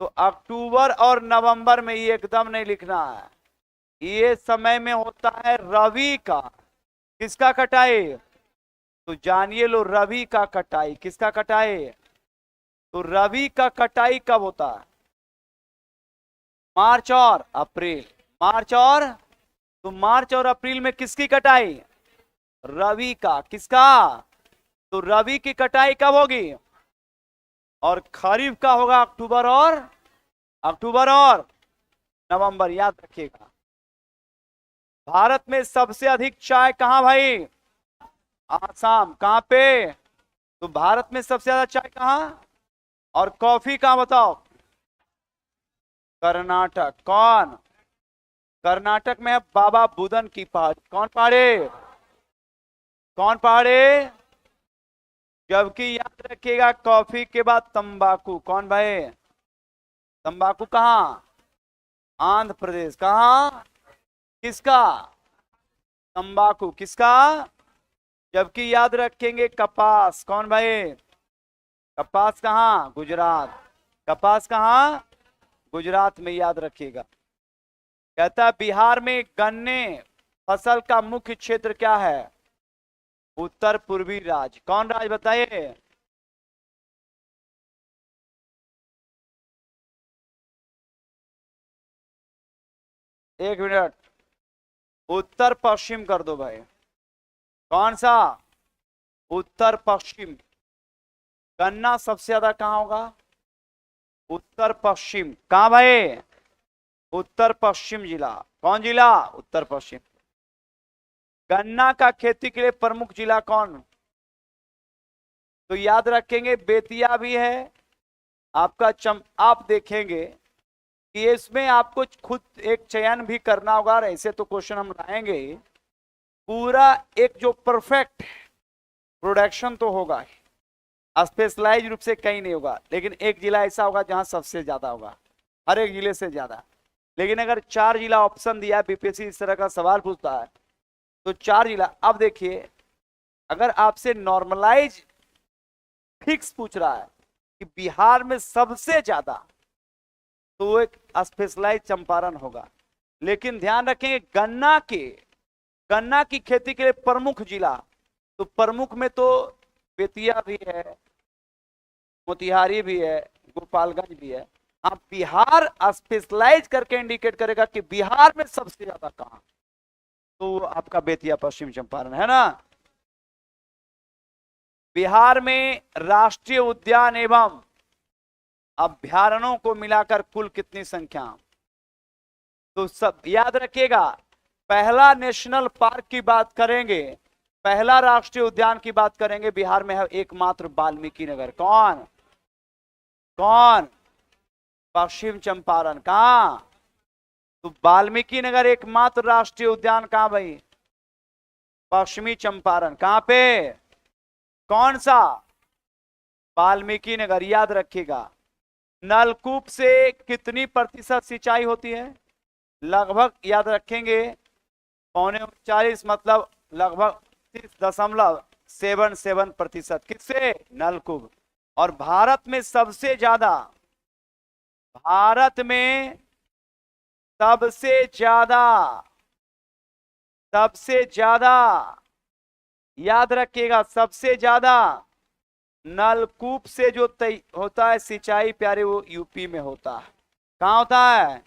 तो अक्टूबर और नवंबर में, ये एकदम नहीं लिखना है। ये समय में होता है रबी का। किसका कटाई? तो जानिए लो, रबी का कटाई। किसका कटाई? तो रबी का कटाई कब होता है? मार्च और अप्रैल। मार्च और? तो मार्च और अप्रैल में किसकी कटाई? रबी का। किसका? तो रबी की कटाई कब होगी? और खरीफ का होगा अक्टूबर और नवंबर। याद रखिएगा। भारत में सबसे अधिक चाय कहां भाई? आसाम। कहां पे? तो भारत में सबसे ज्यादा चाय कहां? और कॉफी कहां बताओ? कर्नाटक। कौन? कर्नाटक में है बाबा बुदन की पहाड़ी। कौन पहाड़ी? कौन पहाड़ी? जबकि याद रखिएगा, कॉफी के बाद तंबाकू। कौन भाई? तंबाकू कहां? आंध्र प्रदेश। कहां? किसका? तंबाकू। किसका? जबकि याद रखेंगे कपास। कौन भाई? कपास कहां? गुजरात। कपास कहां? गुजरात में। याद रखिएगा। कहता है बिहार में गन्ने फसल का मुख्य क्षेत्र क्या है? उत्तर पूर्वी राज्य। कौन राज्य बताइए? एक मिनट, उत्तर पश्चिम कर दो भाई। कौन सा? उत्तर पश्चिम। गन्ना सबसे ज्यादा कहां होगा? उत्तर पश्चिम। कहां भाई? उत्तर पश्चिम जिला। कौन जिला? उत्तर पश्चिम। गन्ना का खेती के लिए प्रमुख जिला कौन? तो याद रखेंगे बेतिया भी है आपका। आप देखेंगे कि इसमें आपको खुद एक चयन भी करना होगा। ऐसे तो क्वेश्चन हम लाएंगे ही। पूरा एक जो परफेक्ट प्रोडक्शन तो होगा ही, स्पेशलाइज रूप से कहीं नहीं होगा, लेकिन एक जिला ऐसा होगा जहां सबसे ज्यादा होगा, हर एक जिले से ज्यादा। लेकिन अगर 4 जिला ऑप्शन दिया, बीपीएससी इस तरह का सवाल पूछता है, तो 4 जिला। अब देखिए, अगर आपसे नॉर्मलाइज फिक्स पूछ रहा है कि बिहार में सबसे ज्यादा, तो एक स्पेशलाइज चंपारण होगा। लेकिन ध्यान रखेंगे, गन्ना की खेती के लिए प्रमुख जिला, तो प्रमुख में तो बेतिया भी है, मोतिहारी भी है, गोपालगंज भी है। आप बिहार स्पेशलाइज करके इंडिकेट करेगा कि बिहार में सबसे ज्यादा कहां, तो आपका बेतिया पश्चिम चंपारण है ना। बिहार में राष्ट्रीय उद्यान एवं अभ्यारण्यों को मिलाकर कुल कितनी संख्या? तो सब याद रखिएगा, पहला नेशनल पार्क की बात करेंगे, पहला राष्ट्रीय उद्यान की बात करेंगे, बिहार में है एकमात्र वाल्मीकि नगर। कौन? कौन? पश्चिम चंपारण। कहां? तो वाल्मीकि नगर एकमात्र राष्ट्रीय उद्यान कहां भाई? पश्चिमी चंपारण। कहां पे? कौन सा? वाल्मीकि नगर। याद रखिएगा। नलकूप से कितनी प्रतिशत सिंचाई होती है? लगभग याद रखेंगे 39.40, मतलब लगभग 30.77%। किससे? नलकूप। और भारत में सबसे ज्यादा, भारत में सबसे ज्यादा, सबसे ज्यादा याद रखिएगा, सबसे ज्यादा नलकूप से जो होता है सिंचाई प्यारे, वो यूपी में होता है। कहां होता है?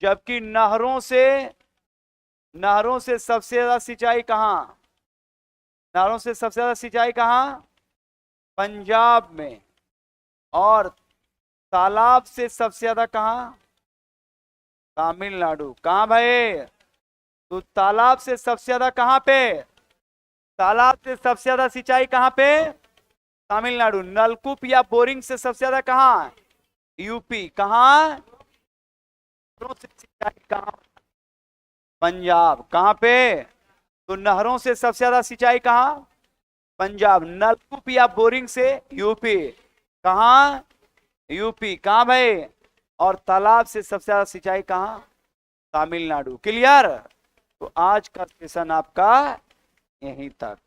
जबकि नहरों से सबसे ज्यादा सिंचाई कहां? नहरों से सबसे ज्यादा सिंचाई कहाँ? पंजाब में। और तालाब से सबसे ज्यादा कहाँ? तमिलनाडु। कहाँ भाई? तो तालाब से सबसे ज्यादा कहाँ पे? तालाब से सबसे ज्यादा सिंचाई कहाँ पे? तमिलनाडु। नलकूप या बोरिंग से सबसे ज्यादा कहाँ? यूपी। कहाँ? नहरों से सिंचाई कहाँ? पंजाब। कहाँ पे? तो नहरों से सबसे ज्यादा सिंचाई कहाँ? पंजाब। नलकूप या बोरिंग से? यूपी। कहाँ? यूपी। कहाँ भाई? और तालाब से सबसे ज्यादा सिंचाई कहाँ? तमिलनाडु। क्लियर? तो आज का सेशन आपका यहीं तक।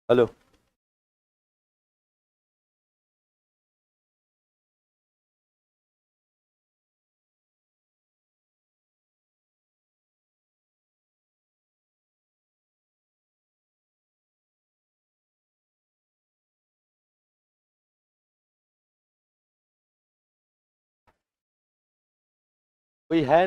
हेलो। कोई है?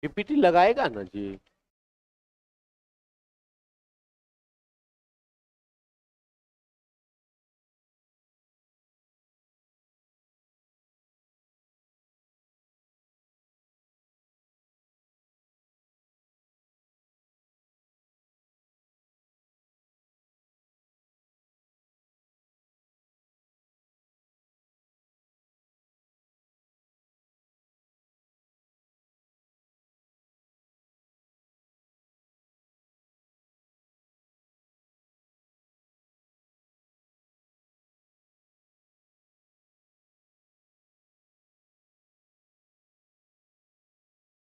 पीपीटी लगाएगा ना जी?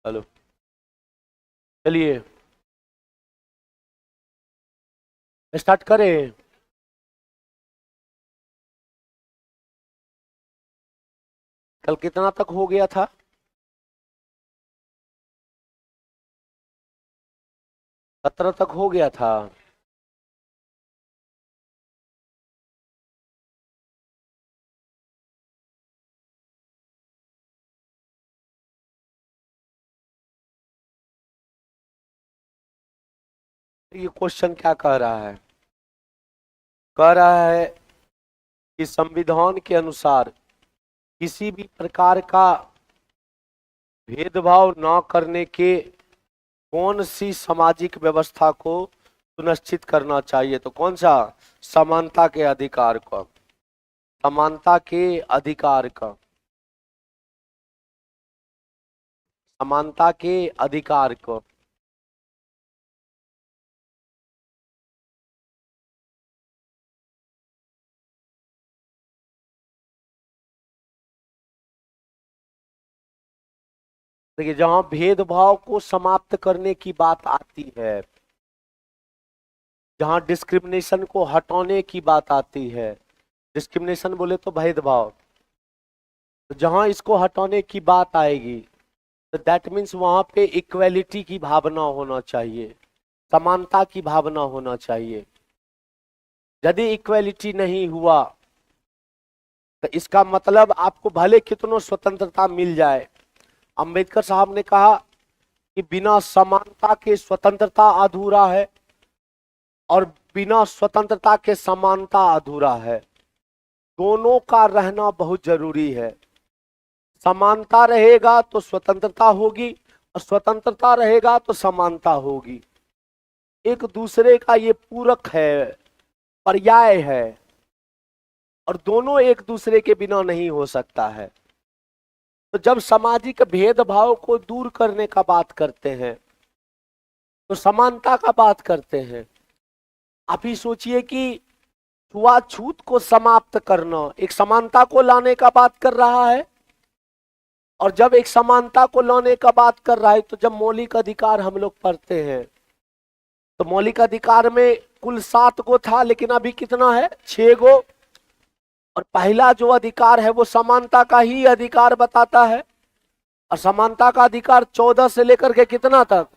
हेलो। चलिए स्टार्ट करें। कल कितना तक हो गया था? 17 तक हो गया था। ये क्वेश्चन क्या कह रहा है? कह रहा है कि संविधान के अनुसार किसी भी प्रकार का भेदभाव न करने के कौन सी सामाजिक व्यवस्था को सुनिश्चित करना चाहिए? तो कौन सा? समानता के अधिकार का। समानता के अधिकार का। समानता के अधिकार को। देखिए, जहां भेदभाव को समाप्त करने की बात आती है, जहां डिस्क्रिमिनेशन को हटाने की बात आती है, डिस्क्रिमिनेशन बोले तो भेदभाव, तो जहां इसको हटाने की बात आएगी तो दैट मीन्स वहां पे इक्वेलिटी की भावना होना चाहिए, समानता की भावना होना चाहिए। यदि इक्वेलिटी नहीं हुआ तो इसका मतलब आपको भले कितनों स्वतंत्रता मिल जाए, अंबेडकर साहब ने कहा कि बिना समानता के स्वतंत्रता अधूरा है और बिना स्वतंत्रता के समानता अधूरा है। दोनों का रहना बहुत जरूरी है। समानता रहेगा तो स्वतंत्रता होगी और स्वतंत्रता रहेगा तो समानता होगी। एक दूसरे का ये पूरक है, पर्याय है, और दोनों एक दूसरे के बिना नहीं हो सकता है। तो जब सामाजिक भेदभाव को दूर करने का बात करते हैं तो समानता का बात करते हैं। आप ही सोचिए कि छुआछूत को समाप्त करना एक समानता को लाने का बात कर रहा है, और जब एक समानता को लाने का बात कर रहा है तो जब मौलिक अधिकार हम लोग पढ़ते हैं तो मौलिक अधिकार में कुल 7 गो था, लेकिन अभी कितना है? 6 गो। और पहला जो अधिकार है वो समानता का ही अधिकार बताता है, और समानता का अधिकार 14 से लेकर के कितना तक?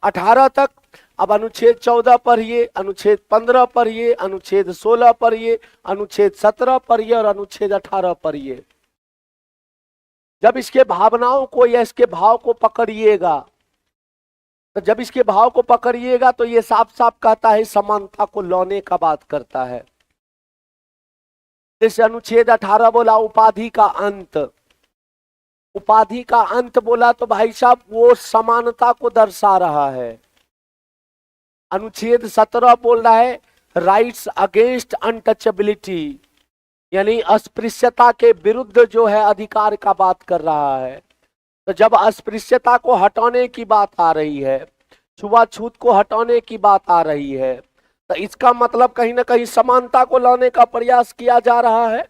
18 तक। अब अनुच्छेद 14 पढ़िए, अनुच्छेद 15 पढ़िए, अनुच्छेद 16 पढ़िए, अनुच्छेद 17 पढ़िए और अनुच्छेद 18 पढ़िए। जब इसके भावनाओं को या इसके भाव को पकड़िएगा, तो जब इसके भाव को पकड़िएगा तो ये साफ साफ कहता है समानता को लाने का बात करता है। जैसे अनुच्छेद 18 बोला उपाधि का अंत, उपाधि का अंत बोला तो भाई साहब वो समानता को दर्शा रहा है। अनुच्छेद 17 बोल रहा है राइट्स अगेंस्ट अनटचेबिलिटी, यानी अस्पृश्यता के विरुद्ध जो है अधिकार का बात कर रहा है। तो जब अस्पृश्यता को हटाने की बात आ रही है, छुआछूत को हटाने की बात आ रही है, तो इसका मतलब कहीं ना कहीं समानता को लाने का प्रयास किया जा रहा है।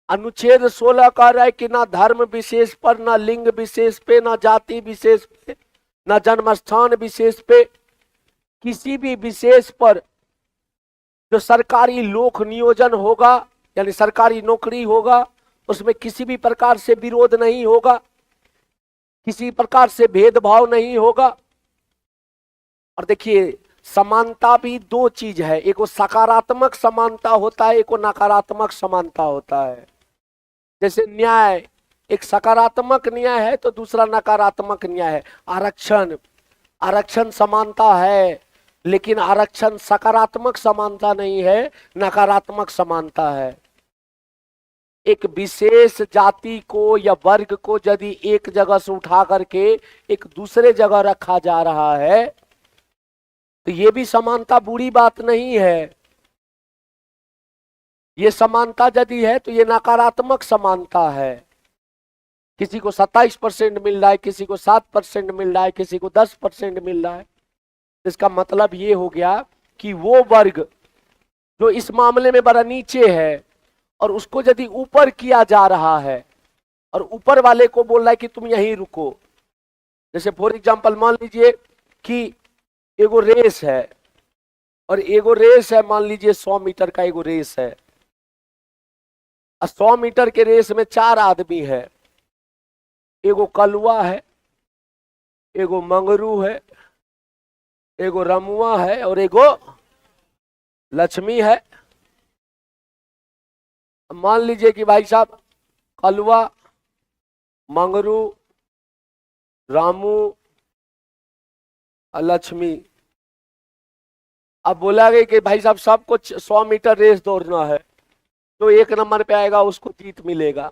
अनुच्छेद 16 कह रहा है कि ना धर्म विशेष पर, ना लिंग विशेष पे, ना जाति विशेष पे, ना जन्म स्थान विशेष पे, किसी भी विशेष पर जो सरकारी लोक नियोजन होगा यानी सरकारी नौकरी होगा, उसमें किसी भी प्रकार से विरोध नहीं होगा, किसी प्रकार से भेदभाव नहीं होगा। और देखिए समानता भी दो चीज है, एक वो सकारात्मक समानता होता है, एक वो नकारात्मक समानता होता है। जैसे न्याय एक सकारात्मक न्याय है तो दूसरा नकारात्मक न्याय है। आरक्षण, आरक्षण समानता है, लेकिन आरक्षण सकारात्मक समानता नहीं है, नकारात्मक समानता है। एक विशेष जाति को या वर्ग को यदि एक जगह से उठा करके एक दूसरे जगह रखा जा रहा है तो ये भी समानता बुरी बात नहीं है। ये समानता यदि है तो ये नकारात्मक समानता है। किसी को 27% मिल रहा है, किसी को 7% मिल रहा है, किसी को 10% मिल रहा है। इसका मतलब ये हो गया कि वो वर्ग जो इस मामले में बड़ा नीचे है और उसको यदि ऊपर किया जा रहा है और ऊपर वाले को बोल रहा है कि तुम यहीं रुको। जैसे फॉर एग्जांपल मान लीजिए कि एगो रेस है और एगो रेस है, मान लीजिए 100 मीटर का एगो रेस है। 100 मीटर के रेस में 4 आदमी है, एगो कलुआ है, एगो मंगरू है, एगो रमुआ है और एगो लक्ष्मी है। मान लीजिए कि भाई साहब कलुआ, मंगरू, रामू और लक्ष्मी, अब बोला गया कि भाई साहब सबको 100 मीटर रेस दौड़ना है, तो 1 नंबर पे आएगा उसको जीत मिलेगा।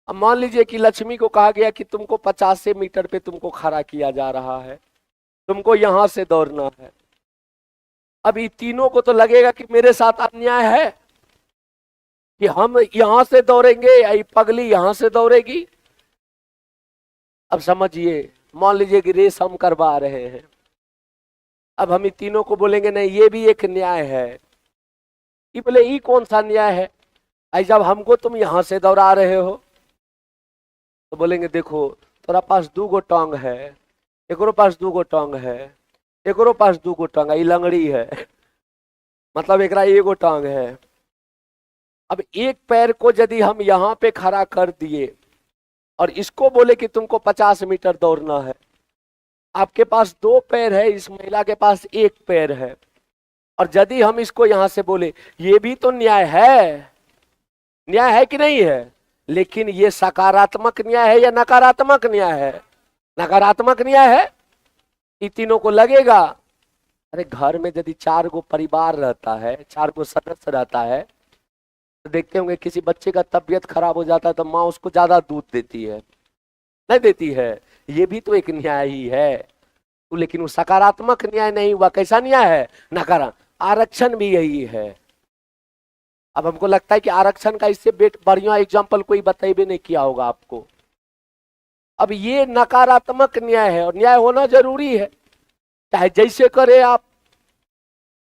अब मान लीजिए कि लक्ष्मी को कहा गया कि तुमको 50 मीटर पे तुमको खड़ा किया जा रहा है, तुमको यहां से दौड़ना है। अब ये तीनों को तो लगेगा कि मेरे साथ अन्याय है कि हम यहां से दौड़ेंगे या ये पगली यहां से दौड़ेगी। अब समझिए, मान लीजिए कि रेस हम करवा रहे हैं, अब हम ये तीनों को बोलेंगे नहीं ये भी एक न्याय है। ये बोले ये कौन सा न्याय है? भाई जब हमको तुम यहां से दौड़ा रहे हो तो बोलेंगे देखो तोरा पास 2 टांग है, एकरो पास 2 टांग है, एकरो पास 2 टांग है, ये लंगड़ी है, मतलब एकरा 1 टांग है। अब एक पैर को यदि हम यहाँ पे खड़ा कर दिए और इसको बोले कि तुमको 50 मीटर दौड़ना है, आपके पास 2 पैर है, इस महिला के पास 1 पैर है, और यदि हम इसको यहां से बोले ये भी तो न्याय है, न्याय है कि नहीं है? लेकिन ये सकारात्मक न्याय है या नकारात्मक न्याय है? नकारात्मक न्याय है। इन तीनों को लगेगा अरे घर में यदि 4 गो परिवार रहता है, 4 गो सदस्य रहता है, तो देखते होंगे किसी बच्चे का तबीयत खराब हो जाता है तो माँ उसको ज्यादा दूध देती है, नहीं देती है? ये भी तो एक न्याय ही है, लेकिन वो सकारात्मक न्याय नहीं हुआ। कैसा न्याय है? नकारात्मक। आरक्षण भी यही है। अब हमको लगता है कि आरक्षण का इससे बढ़िया एग्जाम्पल कोई बताइए नहीं किया होगा आपको। अब ये नकारात्मक न्याय है और न्याय होना जरूरी है, चाहे जैसे करे आप।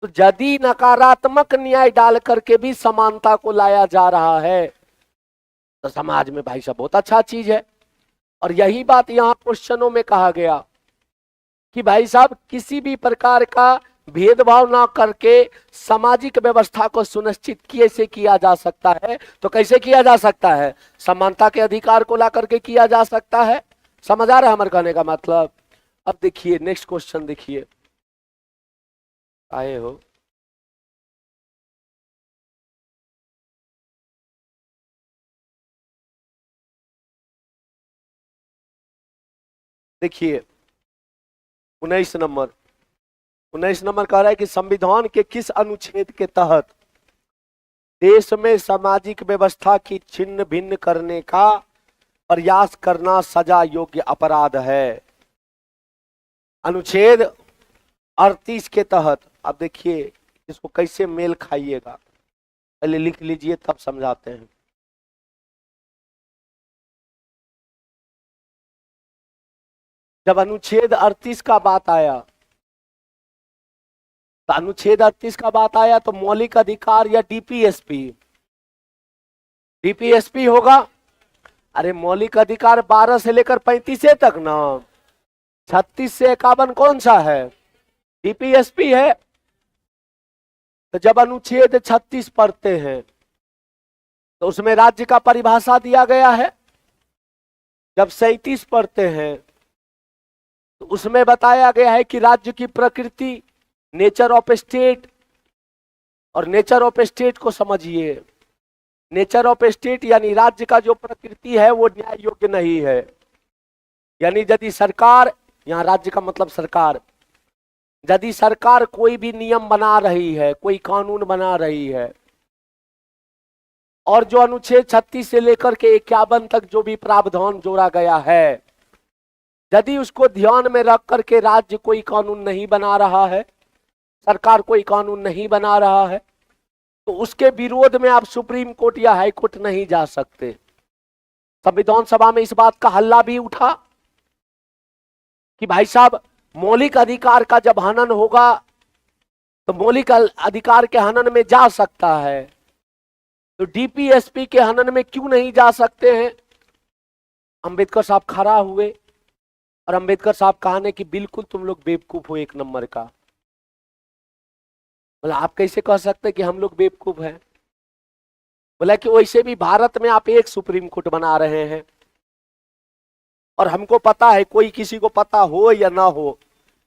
तो यदि नकारात्मक न्याय डाल करके भी समानता को लाया जा रहा है तो समाज में भाई साहब बहुत अच्छा चीज है। और यही बात यहाँ क्वेश्चनों में कहा गया कि भाई साहब किसी भी प्रकार का भेदभाव ना करके सामाजिक व्यवस्था को सुनिश्चित कैसे किया जा सकता है? तो कैसे किया जा सकता है? समानता के अधिकार को ला करके किया जा सकता है। समझ आ रहा है हमारे कहने का मतलब? अब देखिए नेक्स्ट क्वेश्चन, देखिए आए हो। देखिए 19 नंबर, 19 नंबर कह रहा है कि संविधान के किस अनुच्छेद के तहत देश में सामाजिक व्यवस्था की छिन्न भिन्न करने का प्रयास करना सजा योग्य अपराध है? अनुच्छेद 38 के तहत। अब देखिए इसको कैसे मेल खाइएगा। पहले लिख लीजिए तब समझाते हैं। जब अनुच्छेद 38 का बात आया, तो अनुच्छेद 38 का बात आया तो मौलिक अधिकार या डीपीएसपी, डीपीएसपी होगा। अरे मौलिक अधिकार 12 से लेकर 35 तक ना, 36 से 51 कौन सा है? डीपीएसपी है। तो जब अनुच्छेद 36 पढ़ते हैं तो उसमें राज्य का परिभाषा दिया गया है। जब 37 पढ़ते हैं तो उसमें बताया गया है कि राज्य की प्रकृति, नेचर ऑफ स्टेट, और नेचर ऑफ स्टेट को समझिए। नेचर ऑफ स्टेट यानी राज्य का जो प्रकृति है वो न्याय योग्य नहीं है। यानी यदि सरकार, यहां राज्य का मतलब सरकार, यदि सरकार कोई भी नियम बना रही है, कोई कानून बना रही है, और जो अनुच्छेद 36 से लेकर के 51 तक जो भी प्रावधान जोड़ा गया है, यदि उसको ध्यान में रख करके राज्य कोई कानून नहीं बना रहा है, सरकार कोई कानून नहीं बना रहा है, तो उसके विरोध में आप सुप्रीम कोर्ट या हाई कोर्ट नहीं जा सकते। संविधान सभा में इस बात का हल्ला भी उठा कि भाई साहब मौलिक अधिकार का जब हनन होगा तो मौलिक अधिकार के हनन में जा सकता है, तो डीपीएसपी के हनन में क्यों नहीं जा सकते हैं? अंबेडकर साहब खड़ा हुए और अंबेडकर साहब कहा कि बिल्कुल तुम लोग बेवकूफ हो एक नंबर का। बोला आप कैसे कह सकते कि हम लोग बेवकूफ हैं? बोला कि वैसे भी भारत में आप एक सुप्रीम कोर्ट बना रहे हैं, और हमको पता है, कोई किसी को पता हो या ना हो,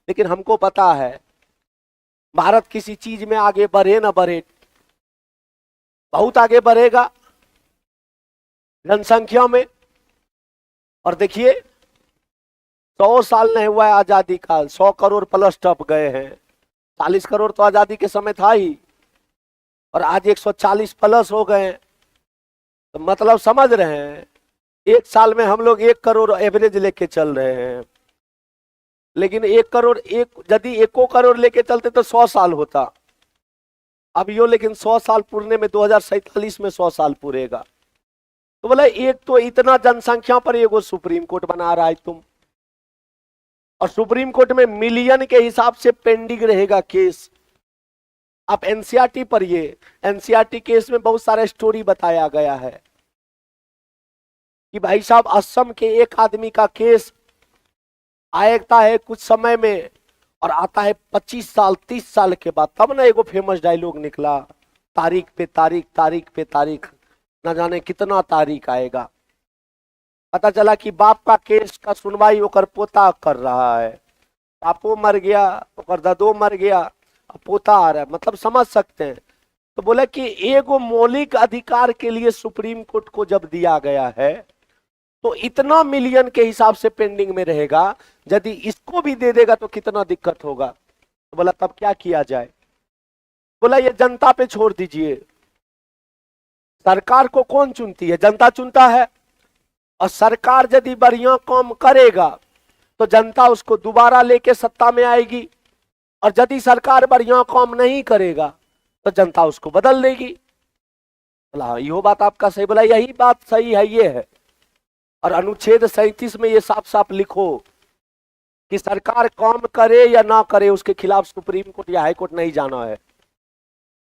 लेकिन हमको पता है भारत किसी चीज में आगे बढ़े ना बढ़े, बहुत आगे बढ़ेगा जनसंख्या में। और देखिए 100 साल नहीं हुआ है आजादी का, 100 करोड़ प्लस टप गए हैं। 40 करोड़ तो आजादी के समय था ही, और आज 140 प्लस हो गए। तो मतलब समझ रहे हैं, एक साल में हम लोग 1 करोड़ एवरेज लेके चल रहे हैं। लेकिन 1 करोड़, यदि 1 करोड़ लेके चलते तो 100 साल होता अब यो, लेकिन 100 साल पूरने में 2047 में 100 साल पूरेगा। तो बोला एक तो इतना जनसंख्या पर एगो सुप्रीम कोर्ट बना रहा है तुम, और सुप्रीम कोर्ट में मिलियन के हिसाब से पेंडिंग रहेगा केस। आप एनसीईआरटी पढ़िए, एनसीईआरटी केस में बहुत सारा स्टोरी बताया गया है कि भाई साहब असम के एक आदमी का केस आएगा है कुछ समय में, और आता है 25 साल 30 साल के बाद। तब ना एगो फेमस डायलॉग निकला, तारीख पे तारीख, तारीख पे तारीख, न जाने कितना तारीख आएगा। पता चला कि बाप का केस का सुनवाई ओकर पोता कर रहा है, बापो मर गया, ओकर दादो मर गया, अब पोता आ रहा है। मतलब समझ सकते हैं। तो बोले कि एगो मौलिक अधिकार के लिए सुप्रीम कोर्ट को जब दिया गया है तो इतना मिलियन के हिसाब से पेंडिंग में रहेगा, यदि इसको भी दे देगा तो कितना दिक्कत होगा। तो बोला तब क्या किया जाए? बोला ये जनता पे छोड़ दीजिए। सरकार को कौन चुनती है? जनता चुनता है। और सरकार यदि बढ़िया काम करेगा तो जनता उसको दोबारा लेके सत्ता में आएगी, और यदि सरकार बढ़िया काम नहीं करेगा तो जनता उसको बदल देगी। बोला यो बात आपका सही। बोला यही बात सही है, ये है। और अनुच्छेद 37 में ये साफ साफ लिखो कि सरकार काम करे या ना करे उसके खिलाफ सुप्रीम कोर्ट या हाई कोर्ट नहीं जाना है।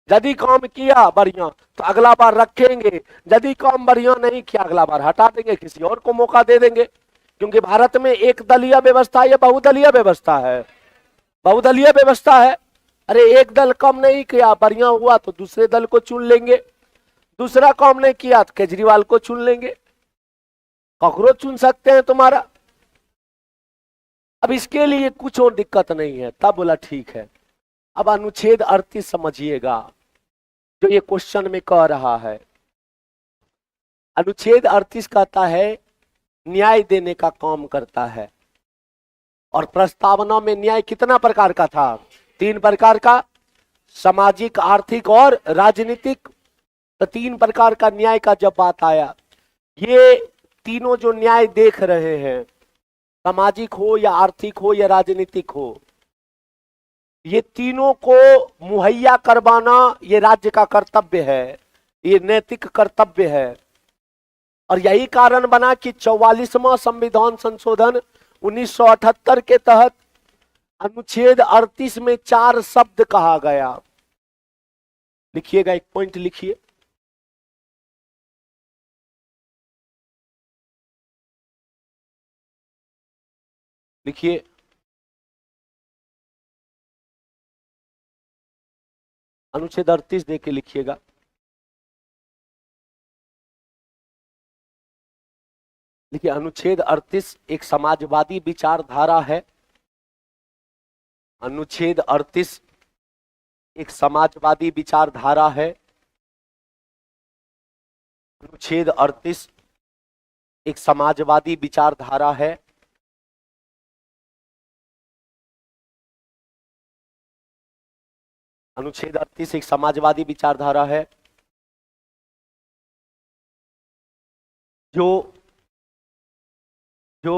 यदि काम किया बढ़िया तो अगला बार रखेंगे, यदि काम बढ़िया नहीं किया अगला बार हटा देंगे, किसी और को मौका दे देंगे। क्योंकि भारत में एक दलीय व्यवस्था या बहुदलीय व्यवस्था है? बहुदलीय व्यवस्था है। अरे एक दल काम नहीं किया, बढ़िया हुआ तो दूसरे दल को चुन लेंगे, दूसरा काम नहीं किया तो केजरीवाल को चुन लेंगे, ककरो चुन सकते हैं तुम्हारा। अब इसके लिए कुछ और दिक्कत नहीं है। तब बोला ठीक है। अब अनुच्छेद 38 समझिएगा जो ये क्वेश्चन में कह रहा है। अनुच्छेद 38 कहता है न्याय देने का काम करता है। और प्रस्तावना में न्याय कितना प्रकार का था? 3 प्रकार का, सामाजिक, आर्थिक और राजनीतिक। तो 3 प्रकार का न्याय का जब बात आया, ये तीनों जो न्याय देख रहे हैं, सामाजिक हो या आर्थिक हो या राजनीतिक हो, ये तीनों को मुहैया करवाना ये राज्य का कर्तव्य है। ये नैतिक कर्तव्य है। और यही कारण बना कि 44वां संविधान संशोधन 1978 के तहत अनुच्छेद 38 में 4 शब्द कहा गया। लिखिएगा, एक पॉइंट लिखिए। लिखिए, अनुच्छेद 38 देके लिखिएगा। देखिए, अनुच्छेद 38 एक समाजवादी विचारधारा है। अनुच्छेद 38 एक समाजवादी विचारधारा है। अनुच्छेद 38 एक समाजवादी विचारधारा है। अनुच्छेद 38 एक समाजवादी विचारधारा है जो जो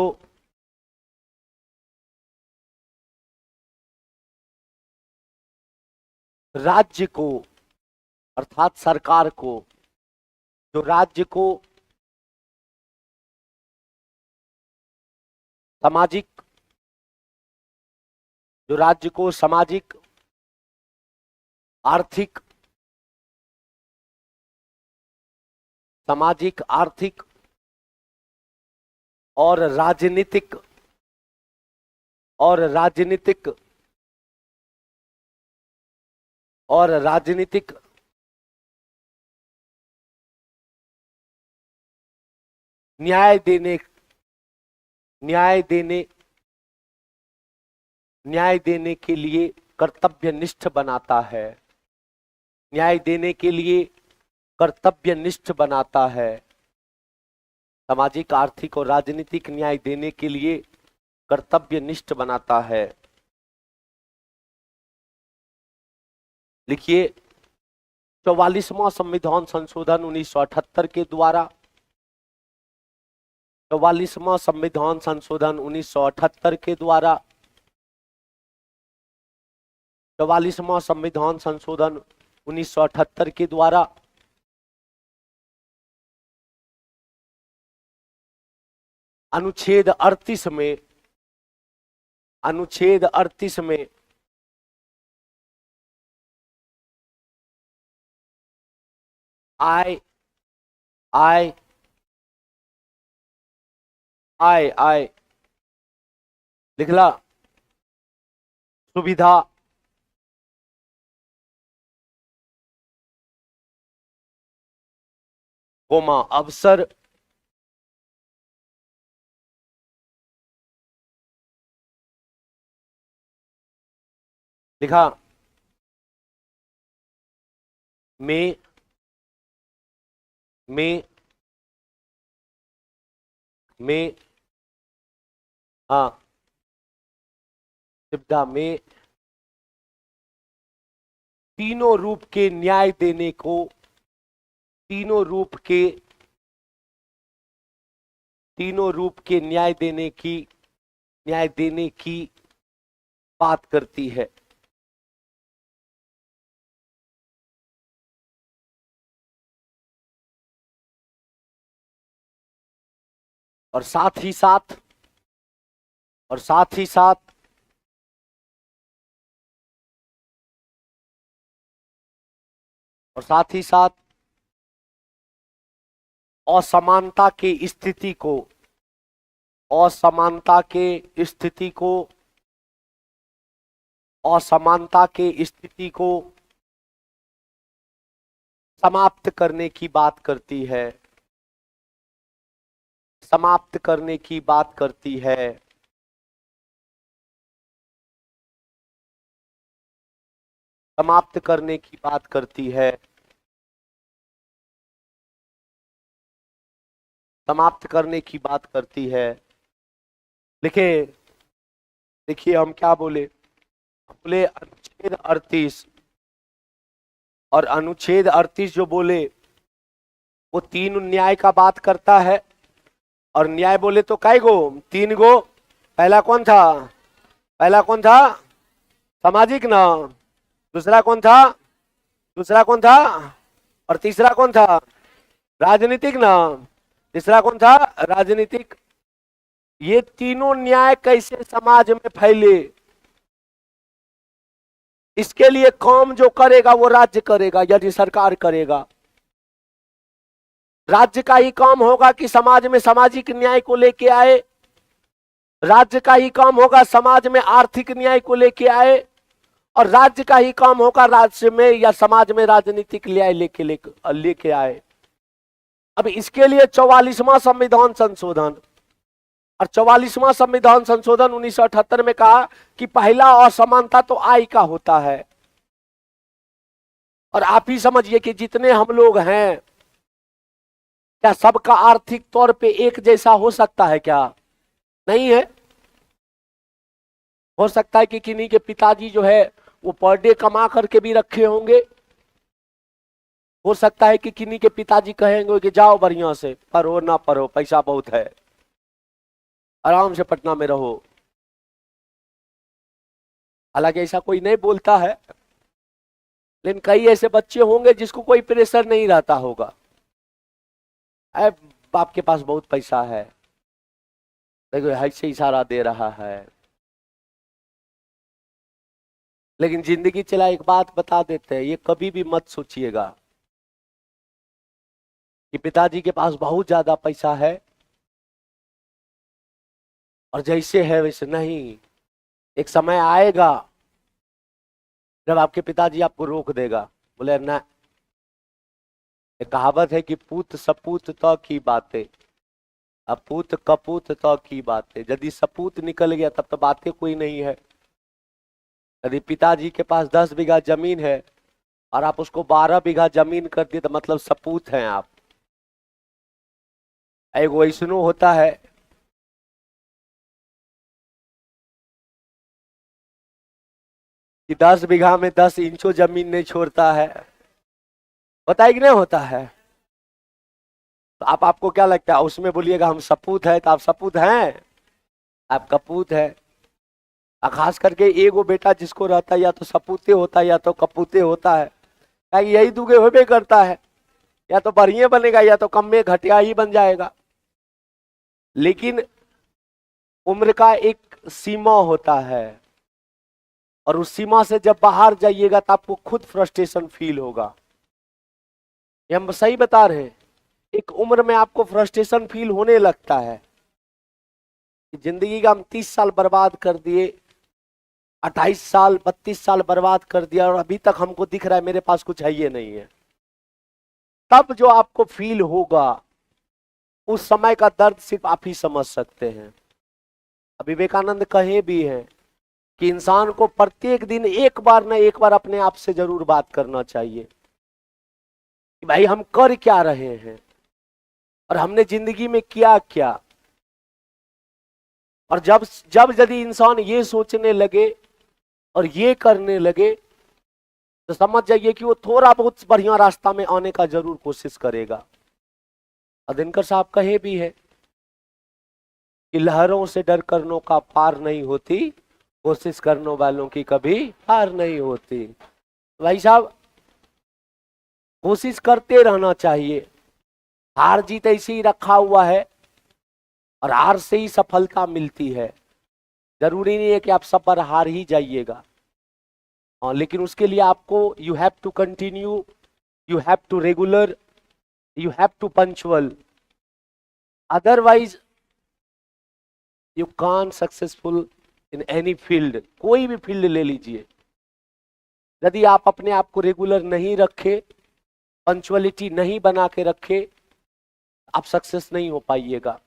राज्य को, अर्थात सरकार को, जो राज्य को सामाजिक, जो राज्य को सामाजिक, आर्थिक, सामाजिक, आर्थिक और राजनीतिक न्याय देने के लिए कर्तव्यनिष्ठ बनाता है। न्याय देने के लिए कर्तव्यनिष्ठ बनाता है। सामाजिक, आर्थिक और राजनीतिक न्याय देने के लिए कर्तव्यनिष्ठ बनाता है। लिखिए, 44वां संविधान संशोधन 1978 के द्वारा, 44वां संविधान संशोधन 1978 के द्वारा, 44वां संविधान संशोधन 1978 के द्वारा अनुच्छेद 38 में आय लिखला, सुविधा, कोमा अवसर, लिखा में हाँ, सुविधा में तीनों रूप के न्याय देने को, तीनों रूप के न्याय देने की बात करती है। और साथ ही साथ असमानता के स्थिति को समाप्त करने की बात करती है। समाप्त करने की बात करती है। समाप्त करने की बात करती है। समाप्त करने की बात करती है। देखिए हम क्या बोले, बोले अनुच्छेद 38, और अनुच्छेद 38 जो बोले वो तीन न्याय का बात करता है। और न्याय बोले तो कै गो, 3 गो। पहला कौन था? सामाजिक ना। दूसरा कौन था? और तीसरा कौन था? राजनीतिक ना। तीसरा कौन था? राजनीतिक। ये तीनों न्याय कैसे समाज में फैले, इसके लिए काम जो करेगा वो राज्य करेगा, यदि सरकार करेगा। राज्य का ही काम होगा कि समाज में सामाजिक न्याय को लेके आए, राज्य का ही काम होगा समाज में आर्थिक न्याय को लेके आए, और राज्य का ही काम होगा राज्य में या समाज में राजनीतिक न्याय लेके आए। अब इसके लिए 44वां संविधान संशोधन, और 44वां संविधान संशोधन 1978 में कहा कि पहला असमानता तो आय का होता है। और आप ही समझिए कि जितने हम लोग हैं, क्या सबका आर्थिक तौर पे एक जैसा हो सकता है? क्या नहीं है। हो सकता है कि किन्हीं के पिताजी जो है वो पर डे कमा करके भी रखे होंगे। हो सकता है कि किन्हीं के पिताजी कहेंगे कि जाओ बढ़िया से पढ़ो ना पढ़ो, पैसा बहुत है, आराम से पटना में रहो। हालांकि ऐसा कोई नहीं बोलता है, लेकिन कई ऐसे बच्चे होंगे जिसको कोई प्रेशर नहीं रहता होगा। अरे बाप के पास बहुत पैसा है, देखो ऐसे इशारा दे रहा है। लेकिन जिंदगी चला एक बात बता देते हैं, ये कभी भी मत सोचिएगा कि पिताजी के पास बहुत ज्यादा पैसा है और जैसे है वैसे नहीं। एक समय आएगा जब आपके पिताजी आपको रोक देगा, बोले ना। एक कहावत है कि पूत सपूत तो की बातें, अब पूत कपूत तो की बातें। यदि सपूत निकल गया तब तो बातें कोई नहीं है। यदि पिताजी के पास 10 बीघा जमीन है और आप उसको 12 बीघा जमीन कर दिए तो मतलब सपूत हैं आप। एक वैष्णो होता है, कि 10 बीघा में 10 इंचों जमीन नहीं छोड़ता है। होता है कि नहीं होता है? तो आपको क्या लगता है, उसमें बोलिएगा हम सपूत है तो आप सपूत हैं? आप कपूत है। खास करके एगो बेटा जिसको रहता है या तो सपूते होता है या तो कपूते होता है। यही दुगे होबे करता है, या तो बढ़िया बनेगा या तो कम में घटिया ही बन जाएगा। लेकिन उम्र का एक सीमा होता है, और उस सीमा से जब बाहर जाइएगा तो आपको खुद फ्रस्ट्रेशन फील होगा। ये हम सही बता रहे हैं। एक उम्र में आपको फ्रस्ट्रेशन फील होने लगता है। जिंदगी का हम 30 साल बर्बाद कर दिए, 28 साल 32 साल बर्बाद कर दिया, और अभी तक हमको दिख रहा है मेरे पास कुछ है ये नहीं है। तब जो आपको फील होगा, उस समय का दर्द सिर्फ आप ही समझ सकते हैं। विवेकानंद कहे भी हैं कि इंसान को प्रत्येक दिन एक बार न एक बार अपने आप से जरूर बात करना चाहिए कि भाई हम कर क्या रहे हैं और हमने जिंदगी में किया क्या। और जब यदि इंसान ये सोचने लगे और ये करने लगे तो समझ जाइए कि वो थोड़ा बहुत बढ़िया रास्ता में आने का जरूर कोशिश करेगा। दिनकर साहब कहे भी है कि लहरों से डर कर नौका पार नहीं होती, कोशिश करने वालों की कभी हार नहीं होती। भाई साहब कोशिश करते रहना चाहिए। हार जीत ऐसे ही रखा हुआ है और हार से ही सफलता मिलती है। जरूरी नहीं है कि आप सब पर हार ही जाइएगा, लेकिन उसके लिए आपको you have to continue, you have to regular, you have to punctual, otherwise you can't successful in any field. कोई भी फील्ड ले लीजिए, यदि आप अपने आप को रेगुलर नहीं रखे, पंचुअलिटी नहीं बना के रखे, आप सक्सेस नहीं हो पाइएगा।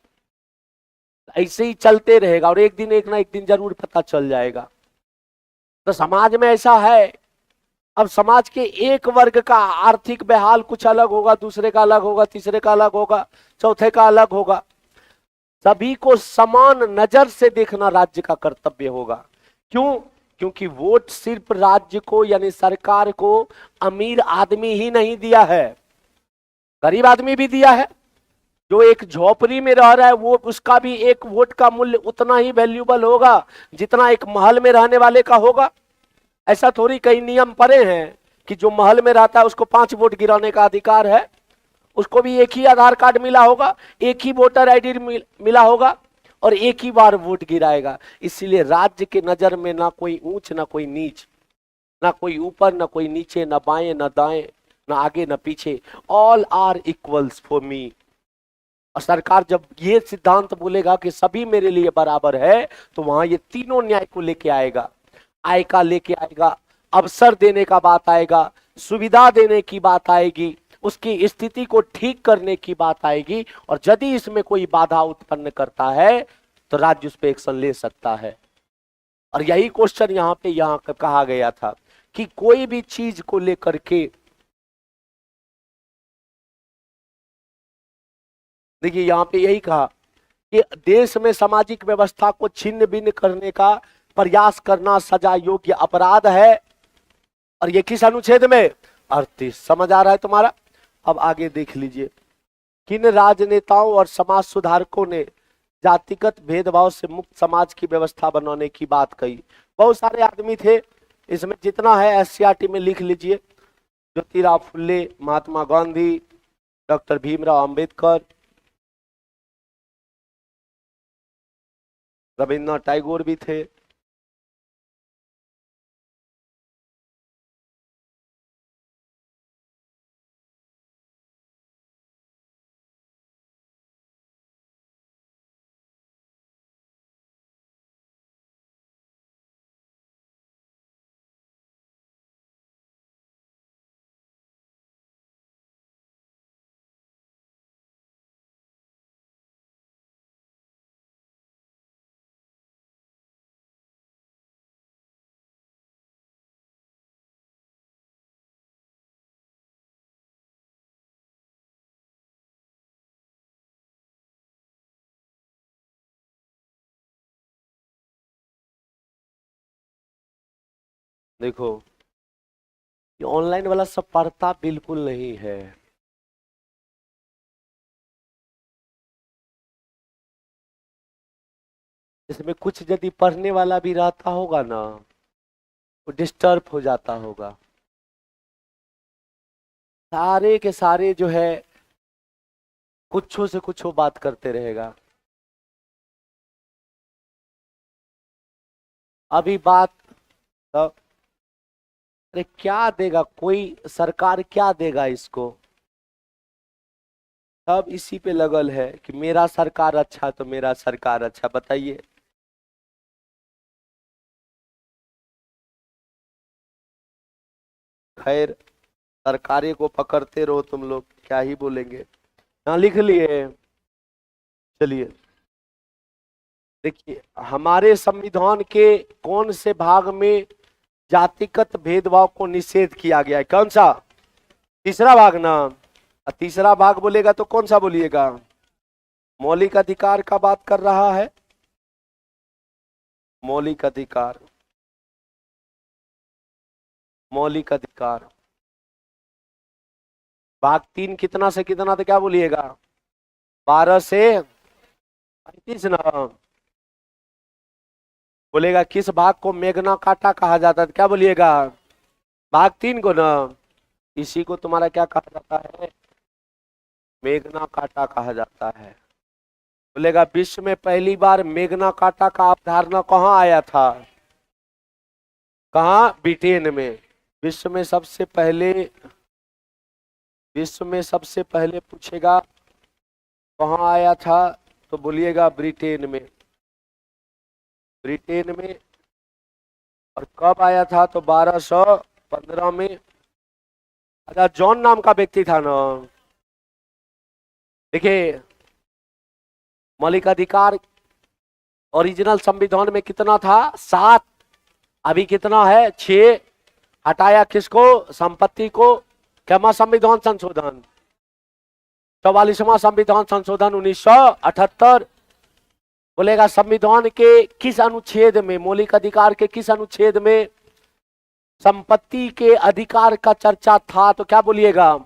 ऐसे ही चलते रहेगा और एक ना एक दिन जरूर पता चल जाएगा। तो समाज में ऐसा है, अब समाज के एक वर्ग का आर्थिक बेहाल कुछ अलग होगा, दूसरे का अलग होगा, तीसरे का अलग होगा, चौथे का अलग होगा। सभी को समान नजर से देखना राज्य का कर्तव्य होगा। क्यों? क्योंकि वोट सिर्फ राज्य को यानी सरकार को अमीर आदमी ही नहीं दिया है, गरीब आदमी भी दिया है। जो एक झोपड़ी में रह रहा है वो उसका भी एक वोट का मूल्य उतना ही वैल्यूबल होगा जितना एक महल में रहने वाले का होगा। ऐसा थोड़ी कई नियम पड़े हैं कि जो महल में रहता है उसको 5 वोट गिराने का अधिकार है, उसको भी एक ही आधार कार्ड मिला होगा, एक ही वोटर आईडी मिला होगा और एक ही बार वोट गिराएगा। इसीलिए राज्य के नजर में ना कोई ऊंच ना कोई नीच, ना कोई ऊपर ना कोई नीचे, ना बाएं ना दाएं, ना आगे ना पीछे, all are equals for me. और सरकार जब ये सिद्धांत बोलेगा कि सभी मेरे लिए बराबर है, तो वहां ये तीनों न्याय को लेके आएगा। आय का लेके आएगा, अवसर देने का बात आएगा, सुविधा देने की बात आएगी, उसकी स्थिति को ठीक करने की बात आएगी, और यदि इसमें कोई बाधा उत्पन्न करता है तो राज्य उस पर एक्शन ले सकता है। और यही क्वेश्चन यहाँ कहा गया था कि कोई भी चीज को लेकर के, देखिए यहाँ पे यही कहा कि देश में सामाजिक व्यवस्था को छिन्न भिन्न करने का प्रयास करना सजा योग्य अपराध है। और ये किस अनुच्छेद में? 38। समझ आ रहा है तुम्हारा? अब आगे देख लीजिए, किन राजनेताओं और समाज सुधारकों ने जातिगत भेदभाव से मुक्त समाज की व्यवस्था बनाने की बात कही? बहुत सारे आदमी थे, इसमें जितना है एससीईआरटी में लिख लीजिए। ज्योतिराव फुले, महात्मा गांधी, डॉक्टर भीमराव अंबेडकर, रविन्द्रनाथ टैगोर भी थे। देखो, ये ऑनलाइन वाला सब पढ़ता बिल्कुल नहीं है। इसमें कुछ यदि पढ़ने वाला भी रहता होगा ना, वो डिस्टर्ब हो जाता होगा। सारे के सारे जो है कुछो से कुछो बात करते रहेगा। अभी बात तब, अरे क्या देगा कोई, सरकार क्या देगा इसको? सब इसी पे लगल है कि मेरा सरकार अच्छा तो मेरा सरकार अच्छा। बताइए, खैर सरकारें को पकड़ते रहो तुम लोग, क्या ही बोलेंगे। यहाँ लिख लिए, चलिए देखिए, हमारे संविधान के कौन से भाग में जातिगत भेदभाव को निषेध किया गया है? कौन सा? तीसरा भाग ना। तीसरा भाग बोलेगा तो कौन सा बोलिएगा? मौलिक अधिकार का बात कर रहा है, मौलिक अधिकार, मौलिक अधिकार। भाग 3 कितना से कितना तो क्या बोलिएगा? 12 से 35 ना। बोलेगा किस भाग को मेघना काटा कहा जाता है? क्या बोलिएगा? भाग 3 को ना। इसी को तुम्हारा क्या कहा जाता है? मेघना काटा कहा जाता है। बोलेगा विश्व में पहली बार मेघना काटा का अवधारणा कहाँ आया था? कहाँ? ब्रिटेन में। विश्व में सबसे पहले पूछेगा कहाँ आया था, तो बोलिएगा ब्रिटेन में। ब्रिटेन में। और कब आया था? तो 1215 में। अच्छा, जॉन नाम का व्यक्ति था ना। देखिए, मौलिक अधिकार ओरिजिनल संविधान में कितना था? 7। अभी कितना है? 6। हटाया किसको? संपत्ति को। क्या संविधान संशोधन? 44वां संविधान संशोधन 1978। बोलेगा संविधान के किस अनुच्छेद में, मौलिक अधिकार के किस अनुच्छेद में संपत्ति के अधिकार का चर्चा था? तो क्या बोलिएगा?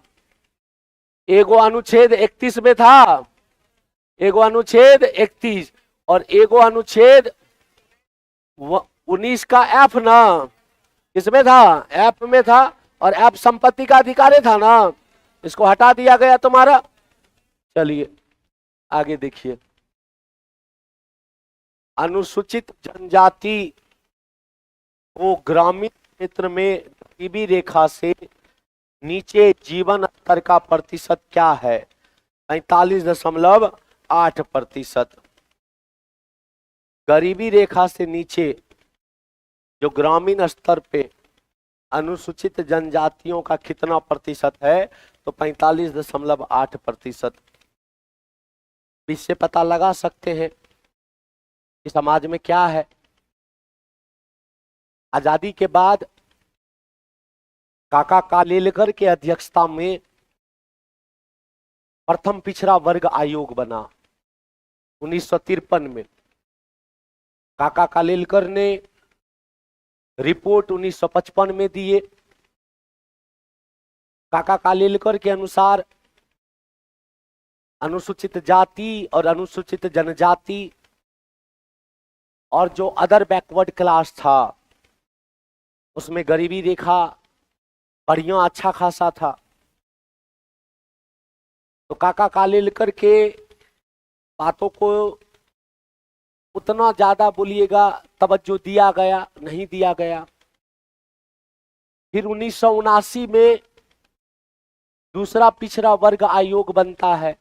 एगो अनुच्छेद 31 में था, एगो अनुच्छेद 31 और एगो अनुच्छेद 19 का एफ ना, किसमें था? एफ में था। और अब संपत्ति का अधिकारी था ना, इसको हटा दिया गया तुम्हारा। चलिए आगे देखिए, अनुसूचित जनजाति को ग्रामीण क्षेत्र में गरीबी रेखा से नीचे जीवन स्तर का प्रतिशत क्या है? 45.8%। गरीबी रेखा से नीचे जो ग्रामीण स्तर पे अनुसूचित जनजातियों का कितना प्रतिशत है? तो 45.8%। इससे पता लगा सकते हैं कि समाज में क्या है। आजादी के बाद काका कालेलकर के अध्यक्षता में प्रथम पिछड़ा वर्ग आयोग बना 1953 में। काका कालेलकर ने रिपोर्ट 1955 में दिए। काका कालेलकर के अनुसार अनुसूचित जाति और अनुसूचित जनजाति और जो अदर बैकवर्ड क्लास था उसमें गरीबी रेखा बढ़िया अच्छा खासा था। तो काका कालेलकर के बातों को उतना ज्यादा बोलिएगा तवज्जो दिया गया नहीं दिया गया। फिर 1979 में दूसरा पिछड़ा वर्ग आयोग बनता है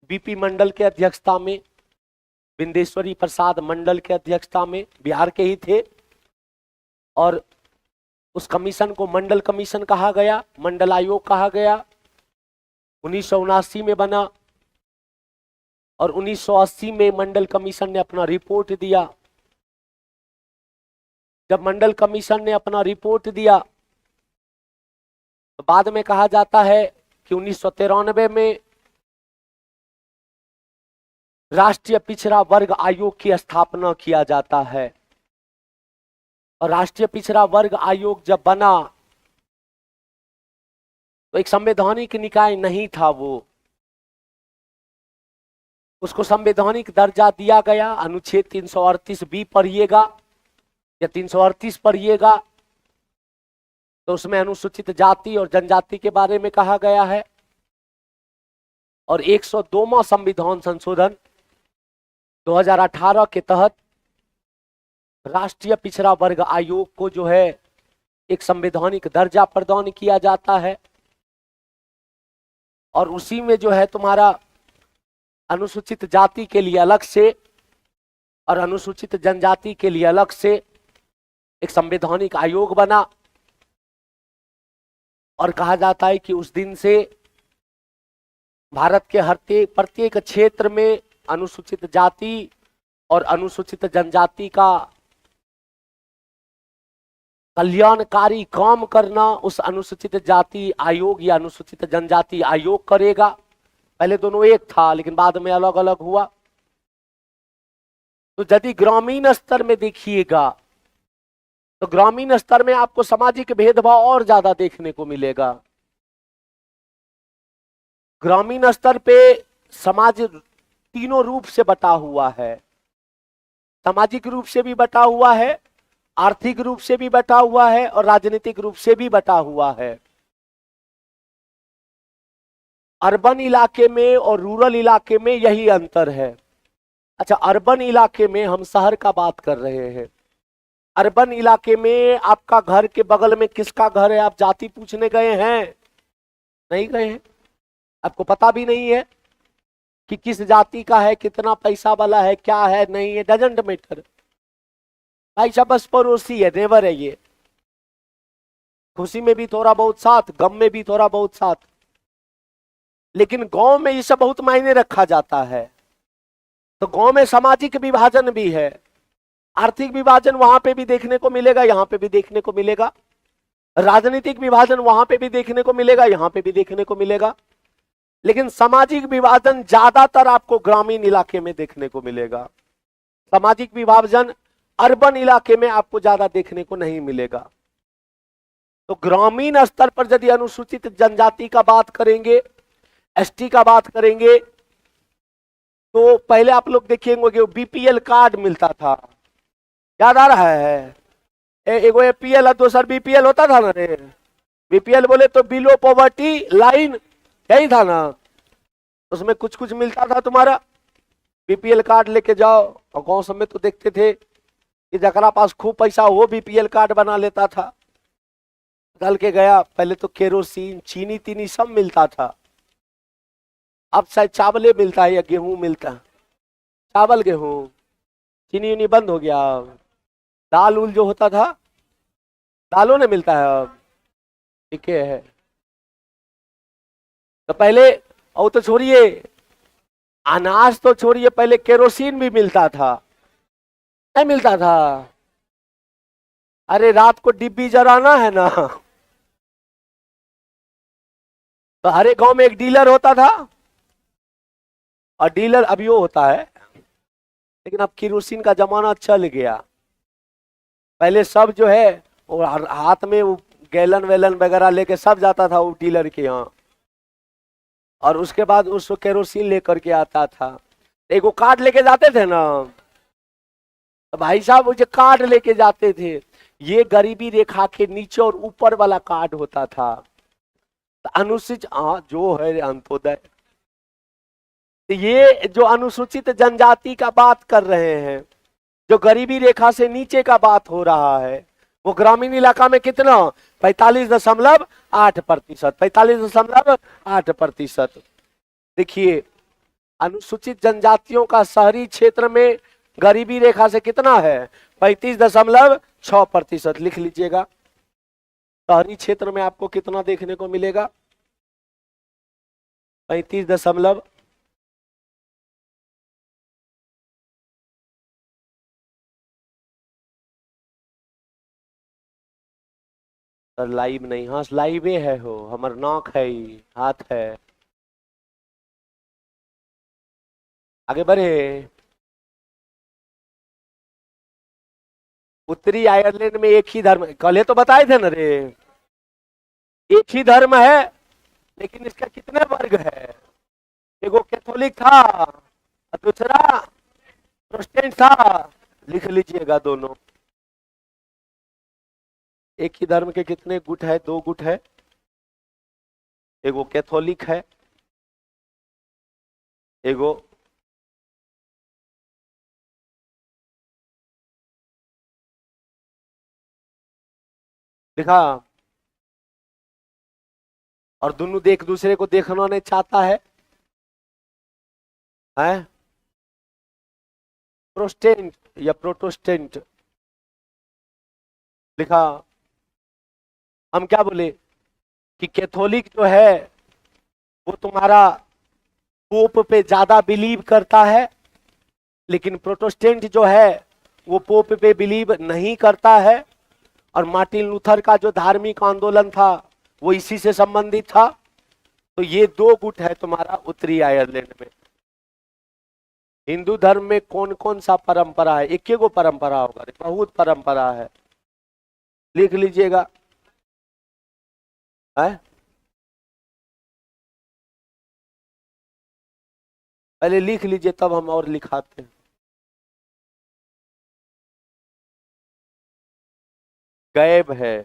बीपी मंडल के अध्यक्षता में, बिंदेश्वरी प्रसाद मंडल के अध्यक्षता में, बिहार के ही थे। और उस कमीशन को मंडल कमीशन कहा गया, मंडल आयोग कहा गया। 1979 में बना और 1980 में मंडल कमीशन ने अपना रिपोर्ट दिया। जब मंडल कमीशन ने अपना रिपोर्ट दिया तो बाद में कहा जाता है कि 1993 में राष्ट्रीय पिछड़ा वर्ग आयोग की स्थापना किया जाता है। और राष्ट्रीय पिछड़ा वर्ग आयोग जब बना तो एक संवैधानिक निकाय नहीं था, वो उसको संवैधानिक दर्जा दिया गया। अनुच्छेद 338 बी पढ़िएगा या 338 पढ़िएगा तो उसमें अनुसूचित जाति और जनजाति के बारे में कहा गया है। और 102वां संविधान संशोधन 2018 के तहत राष्ट्रीय पिछड़ा वर्ग आयोग को जो है एक संवैधानिक दर्जा प्रदान किया जाता है। और उसी में जो है तुम्हारा अनुसूचित जाति के लिए अलग से और अनुसूचित जनजाति के लिए अलग से एक संवैधानिक आयोग बना। और कहा जाता है कि उस दिन से भारत के हर प्रत्येक क्षेत्र में अनुसूचित जाति और अनुसूचित जनजाति का कल्याणकारी काम करना उस अनुसूचित जाति आयोग या अनुसूचित जनजाति आयोग करेगा। पहले दोनों एक था लेकिन बाद में अलग अलग हुआ। तो यदि ग्रामीण स्तर में देखिएगा तो ग्रामीण स्तर में आपको सामाजिक भेदभाव और ज्यादा देखने को मिलेगा। ग्रामीण स्तर पे समाज तीनों रूप से बटा हुआ है, सामाजिक रूप से भी बटा हुआ है, आर्थिक रूप से भी बटा हुआ है और राजनीतिक रूप से भी बटा हुआ है। अर्बन इलाके में और रूरल इलाके में यही अंतर है। अच्छा, अर्बन इलाके में हम शहर का बात कर रहे हैं। अर्बन इलाके में आपका घर के बगल में किसका घर है आप जाति पूछने गए हैं? नहीं गए हैं, आपको पता भी नहीं है कि किस जाति का है, कितना पैसा वाला है, क्या है, नहीं है, डजंट मैटर। भाई साहब बस पड़ोसी है, नेबर है। ये खुशी में भी थोड़ा बहुत साथ, गम में भी थोड़ा बहुत साथ। लेकिन गांव में ये सब बहुत मायने रखा जाता है। तो गांव में सामाजिक विभाजन भी है, आर्थिक विभाजन वहां पे भी देखने को मिलेगा, यहाँ पे भी देखने को मिलेगा। राजनीतिक विभाजन वहां पे भी देखने को मिलेगा, यहाँ पे भी देखने को मिलेगा। लेकिन सामाजिक विभाजन ज्यादातर आपको ग्रामीण इलाके में देखने को मिलेगा। सामाजिक विभाजन अर्बन इलाके में आपको ज्यादा देखने को नहीं मिलेगा। तो ग्रामीण स्तर पर यदि अनुसूचित जनजाति का बात करेंगे, एसटी का बात करेंगे, तो पहले आप लोग देखेंगे बीपीएल कार्ड मिलता था, याद आ रहा है? एगो एपीएल और दूसरा बीपीएल होता था ना रे। बीपीएल बोले तो बिलो पॉवर्टी लाइन, यही था ना। उसमें कुछ कुछ मिलता था तुम्हारा। बीपीएल कार्ड लेके जाओ, और गांव सब में तो देखते थे कि जकरा पास खूब पैसा वो बीपीएल कार्ड बना लेता था। निकल के गया, पहले तो केरोसिन चीनी तीनी सब मिलता था। अब शायद चावले मिलता है या गेहूं मिलता है, चावल गेहूं, चीनी उनी बंद हो गया। दाल उल जो होता था, दालों ने मिलता है अब, ठीक है। तो पहले, और तो छोड़िए अनाज तो छोड़िए, पहले केरोसिन भी मिलता था, नहीं मिलता था। अरे रात को डिब्बी जलाना है ना, तो हर एक गांव में एक डीलर होता था, और डीलर अभी वो होता है, लेकिन अब केरोसिन का जमाना चल गया। पहले सब जो है वो हाथ में वो गैलन वैलन वगैरह लेके सब जाता था वो डीलर के यहाँ, और उसके बाद उसको केरोसिन लेकर के आता था। एक वो कार्ड लेके जाते थे ना, तो भाई साहब वो जो कार्ड लेके जाते थे, ये गरीबी रेखा के नीचे और ऊपर वाला कार्ड होता था। तो अनुसूचित जो है अंत्योदय, तो ये जो अनुसूचित जनजाति का बात कर रहे हैं, जो गरीबी रेखा से नीचे का बात हो रहा है, वो ग्रामीण इलाका में कितना 45.8%, 45.8%। देखिए अनुसूचित जनजातियों का शहरी क्षेत्र में गरीबी रेखा से कितना है, 35.6%। लिख लीजिएगा, शहरी क्षेत्र में आपको कितना देखने को मिलेगा, 35 सर लाइव नहीं, हाँ लाइवे है, हो हमर नाक है, हाथ है। आगे बढ़े। उत्तरी आयरलैंड में एक ही धर्म, कल तो बताए थे ना रे, एक ही धर्म है, लेकिन इसका कितने वर्ग है। एगो कैथोलिक था और दूसरा प्रोटेस्टेंट था। लिख लीजिएगा दोनों। एक ही धर्म के कितने गुट है, 2 गुट है, एगो कैथोलिक है, एगो लिखा, और दोनों एक दूसरे को देखना नहीं चाहता है, हैं? प्रोटेस्टेंट या प्रोटेस्टेंट लिखा। हम क्या बोले कि कैथोलिक जो है वो तुम्हारा पोप पे ज्यादा बिलीव करता है, लेकिन प्रोटेस्टेंट जो है वो पोप पे बिलीव नहीं करता है। और मार्टिन लूथर का जो धार्मिक आंदोलन था वो इसी से संबंधित था। तो ये 2 गुट है तुम्हारा उत्तरी आयरलैंड में। हिंदू धर्म में कौन कौन सा परंपरा है, एक गो परंपरा होगा, बहुत परंपरा है। लिख लीजिएगा, है? पहले लिख लीजिए तब हम और लिखाते हैं। गैब है,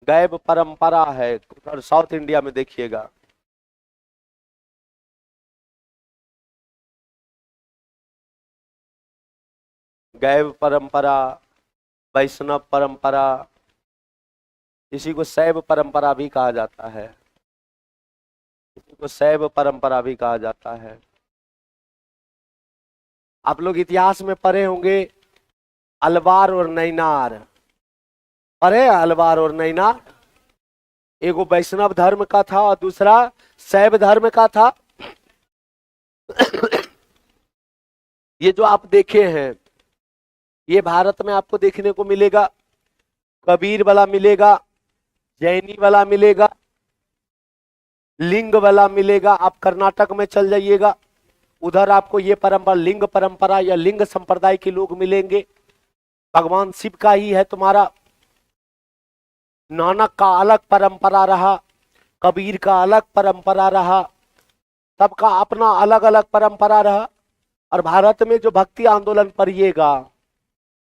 गैब परंपरा है, और साउथ इंडिया में देखिएगा। गैब परंपरा, वैष्णव परंपरा, इसी को शैव परंपरा भी कहा जाता है, इसी को शैव परंपरा भी कहा जाता है। आप लोग इतिहास में पढ़े होंगे अलवार और नैनार, पढ़े अलवार और नैनार। एगो वैष्णव धर्म का था और दूसरा शैव धर्म का था। ये जो आप देखे हैं ये भारत में आपको देखने को मिलेगा, कबीर वाला मिलेगा, जैनी वाला मिलेगा, लिंग वाला मिलेगा। आप कर्नाटक में चल जाइएगा, उधर आपको ये परंपरा लिंग परंपरा या लिंग संप्रदाय के लोग मिलेंगे। भगवान शिव का ही है तुम्हारा। नानक का अलग परंपरा रहा, कबीर का अलग परंपरा रहा, सबका अपना अलग अलग परंपरा रहा। और भारत में जो भक्ति आंदोलन पढ़िएगा,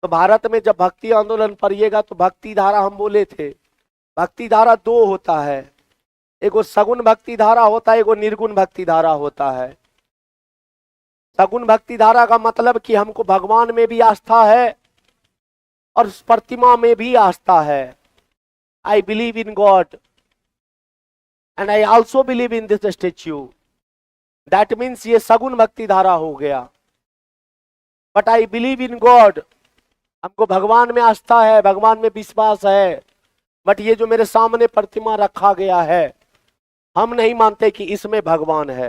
तो भारत में जब भक्ति आंदोलन पढ़िएगा तो भक्ति धारा हम बोले थे भक्ति धारा दो होता है, एगो सगुण भक्ति धारा होता है, एगो निर्गुण भक्ति धारा होता है। सगुण भक्ति धारा का मतलब कि हमको भगवान में भी आस्था है और उस प्रतिमा में भी आस्था है। I believe in God and I also believe in this statue, that means ये सगुण भक्ति धारा हो गया। But I believe in God, हमको भगवान में आस्था है, भगवान में विश्वास है, बट ये जो मेरे सामने प्रतिमा रखा गया है, हम नहीं मानते कि इसमें भगवान है।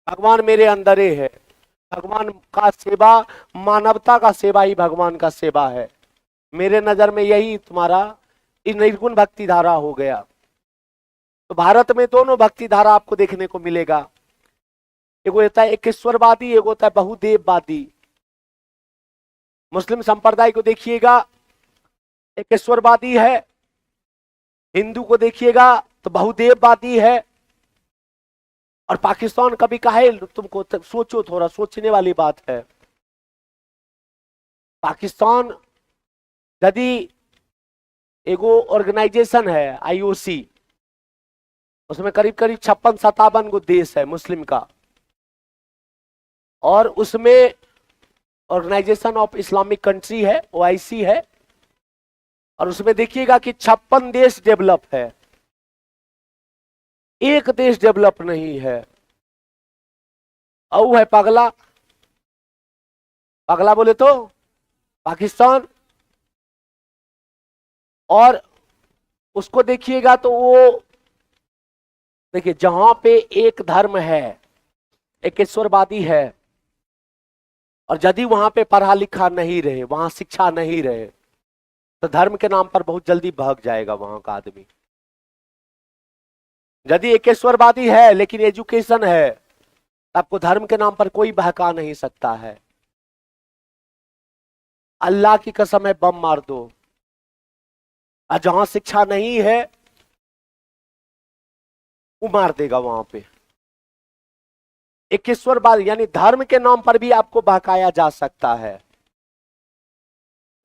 भगवान मेरे अंदर ही है। भगवान का सेवा, मानवता का सेवा ही भगवान का सेवा है। मेरे नजर में यही तुम्हारा निर्गुण भक्ति धारा हो गया। तो भारत में दोनों भक्ति धारा आपको देखने को मिलेगा। एक होता है एकेश्वरवादी, एक होता है बहुदेववादी। मुस्लिम संप्रदाय को देखिएगा, एकेश्वरवादी है। हिंदू को देखिएगा तो बहुदेववादी है। और पाकिस्तान कभी कहे, तुमको सोचो, थोड़ा सोचने वाली बात है। पाकिस्तान यदि एगो ऑर्गेनाइजेशन है आईओसी, उसमें करीब करीब 56-57 गो देश है मुस्लिम का, और उसमें ऑर्गेनाइजेशन ऑफ इस्लामिक कंट्री है, ओआईसी है, और उसमें देखिएगा कि 56 देश डेवलप है, एक देश डेवलप नहीं है। और वो है पगला, पगला बोले तो पाकिस्तान। और उसको देखिएगा तो वो देखिए, जहां पे एक धर्म है, एकेश्वरवादी है, और यदि वहां पे पढ़ा लिखा नहीं रहे, वहां शिक्षा नहीं रहे, तो धर्म के नाम पर बहुत जल्दी भाग जाएगा वहां का आदमी। यदि एकेश्वरवादी है लेकिन एजुकेशन है, आपको धर्म के नाम पर कोई बहका नहीं सकता है। अल्लाह की कसम है, बम मार दो। और जहां शिक्षा नहीं है वो मार देगा वहां पे। एकेश्वरवाद यानी धर्म के नाम पर भी आपको बहकाया जा सकता है,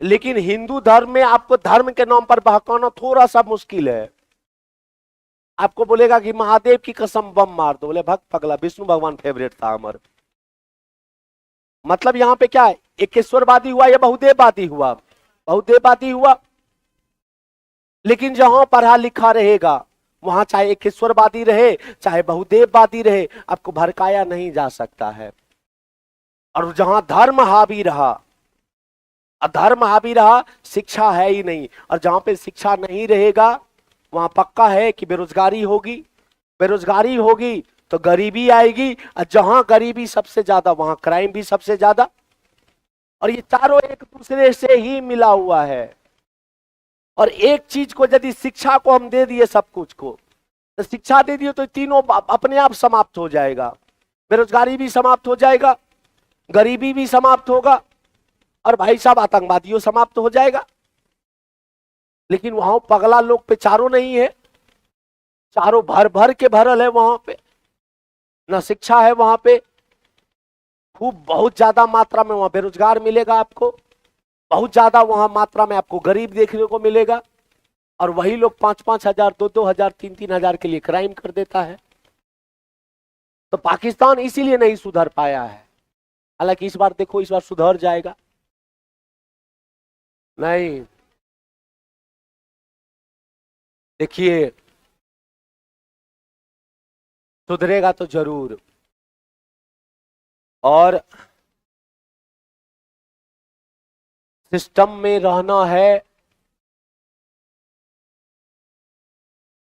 लेकिन हिंदू धर्म में आपको धर्म के नाम पर बहकाना थोड़ा सा मुश्किल है। आपको बोलेगा कि महादेव की कसम बम मार दो, बोले भक्त पगला, विष्णु भगवान फेवरेट था हमारे। मतलब यहां पे क्या है, एकेश्वरवादी हुआ या बहुदेववादी हुआ? बहुदेववादी हुआ। लेकिन जहां पढ़ा लिखा रहेगा, वहां चाहे एकेश्वरवादी रहे चाहे बहुदेववादी रहे, आपको भड़काया नहीं जा सकता है। और जहां धर्म हावी रहा, अधर्म हावी रहा, शिक्षा है ही नहीं, और जहां पे शिक्षा नहीं रहेगा वहां पक्का है कि बेरोजगारी होगी। बेरोजगारी होगी तो गरीबी आएगी, और जहां गरीबी सबसे ज्यादा वहां क्राइम भी सबसे ज्यादा। और ये चारों एक दूसरे से ही मिला हुआ है। और एक चीज को यदि शिक्षा को हम दे दिए, सब कुछ को तो शिक्षा दे दिए, तो तीनों अपने आप समाप्त हो जाएगा। बेरोजगारी भी समाप्त हो जाएगा, गरीबी भी समाप्त होगा, और भाई साहब आतंकवादियों समाप्त हो जाएगा। लेकिन वहां पगला लोग पे चारों नहीं है, चारों भर भर के भरल है वहां पे। ना शिक्षा है वहां पे, खूब बहुत ज्यादा मात्रा में वहां बेरोजगार मिलेगा आपको, बहुत ज्यादा वहां मात्रा में आपको गरीब देखने को मिलेगा, और वही लोग 5-5 हजार, 2-2 हजार, 3-3 हजार के लिए क्राइम कर देता है। तो पाकिस्तान इसीलिए नहीं सुधर पाया है। हालांकि इस बार देखो, इस बार सुधर जाएगा। नहीं, देखिए सुधरेगा तो जरूर। और सिस्टम में रहना है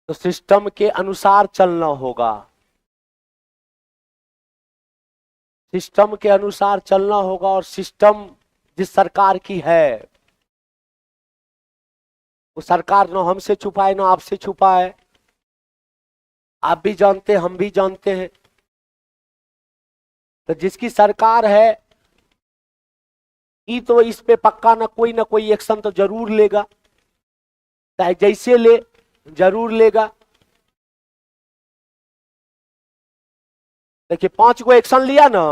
तो सिस्टम के अनुसार चलना होगा। सिस्टम के अनुसार चलना होगा, और सिस्टम जिस सरकार की है, वो सरकार ना हमसे छुपाए ना आपसे छुपाए। आप भी जानते हैं, हम भी जानते हैं। तो जिसकी सरकार है, ये तो इस पे पक्का ना कोई एक्शन तो जरूर लेगा, चाहे जैसे ले, जरूर लेगा। देखिए 5 गो एक्शन लिया ना,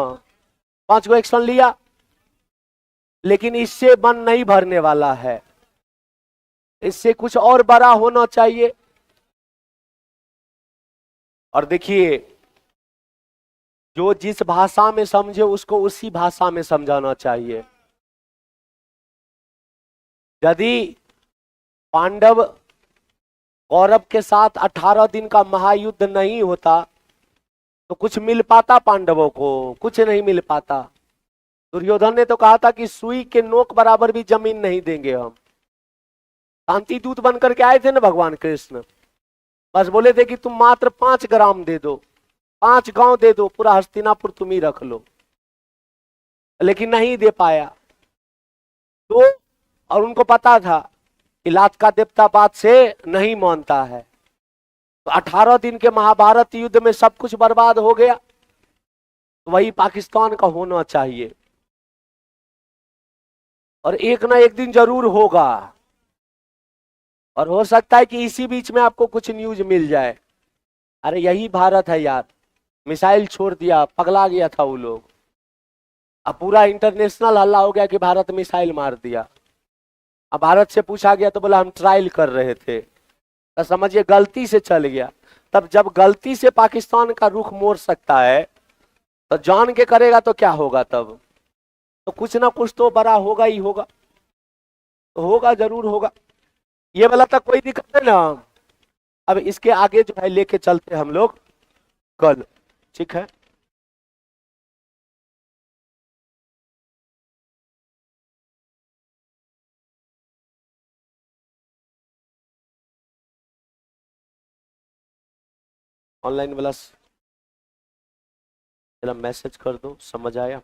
5 गो एक्शन लिया, लेकिन इससे मन नहीं भरने वाला है। इससे कुछ और बड़ा होना चाहिए। और देखिए, जो जिस भाषा में समझे उसको उसी भाषा में समझाना चाहिए। यदि पांडव कौरव के साथ 18 दिन का महायुद्ध नहीं होता तो कुछ मिल पाता पांडवों को? कुछ नहीं मिल पाता। दुर्योधन ने तो कहा था कि सुई के नोक बराबर भी जमीन नहीं देंगे हम। शांति दूत बनकर के आए थे ना भगवान कृष्ण, बस बोले थे कि तुम मात्र 5 ग्राम दे दो, 5 गांव दे दो, पूरा हस्तिनापुर तुम ही रख लो, लेकिन नहीं दे पाया। तो और उनको पता था कि लात का देवता बात से नहीं मानता है। तो 18 दिन के महाभारत युद्ध में सब कुछ बर्बाद हो गया। तो वही पाकिस्तान का होना चाहिए, और एक ना एक दिन जरूर होगा। और हो सकता है कि इसी बीच में आपको कुछ न्यूज मिल जाए, अरे यही भारत है यार, मिसाइल छोड़ दिया, पगला गया था वो लोग। अब पूरा इंटरनेशनल हल्ला हो गया कि भारत मिसाइल मार दिया। अब भारत से पूछा गया तो बोला हम ट्रायल कर रहे थे। तो समझिए गलती से चल गया। तब जब गलती से पाकिस्तान का रुख मोड़ सकता है तो जान के करेगा तो क्या होगा? तब तो कुछ ना कुछ तो बड़ा होगा ही होगा। तो होगा, जरूर होगा। ये वाला तक कोई दिक्कत है ना। अब इसके आगे जो है लेके चलते हम लोग कल, ठीक है। ऑनलाइन वाला जरा मैसेज कर दो, समझ आया?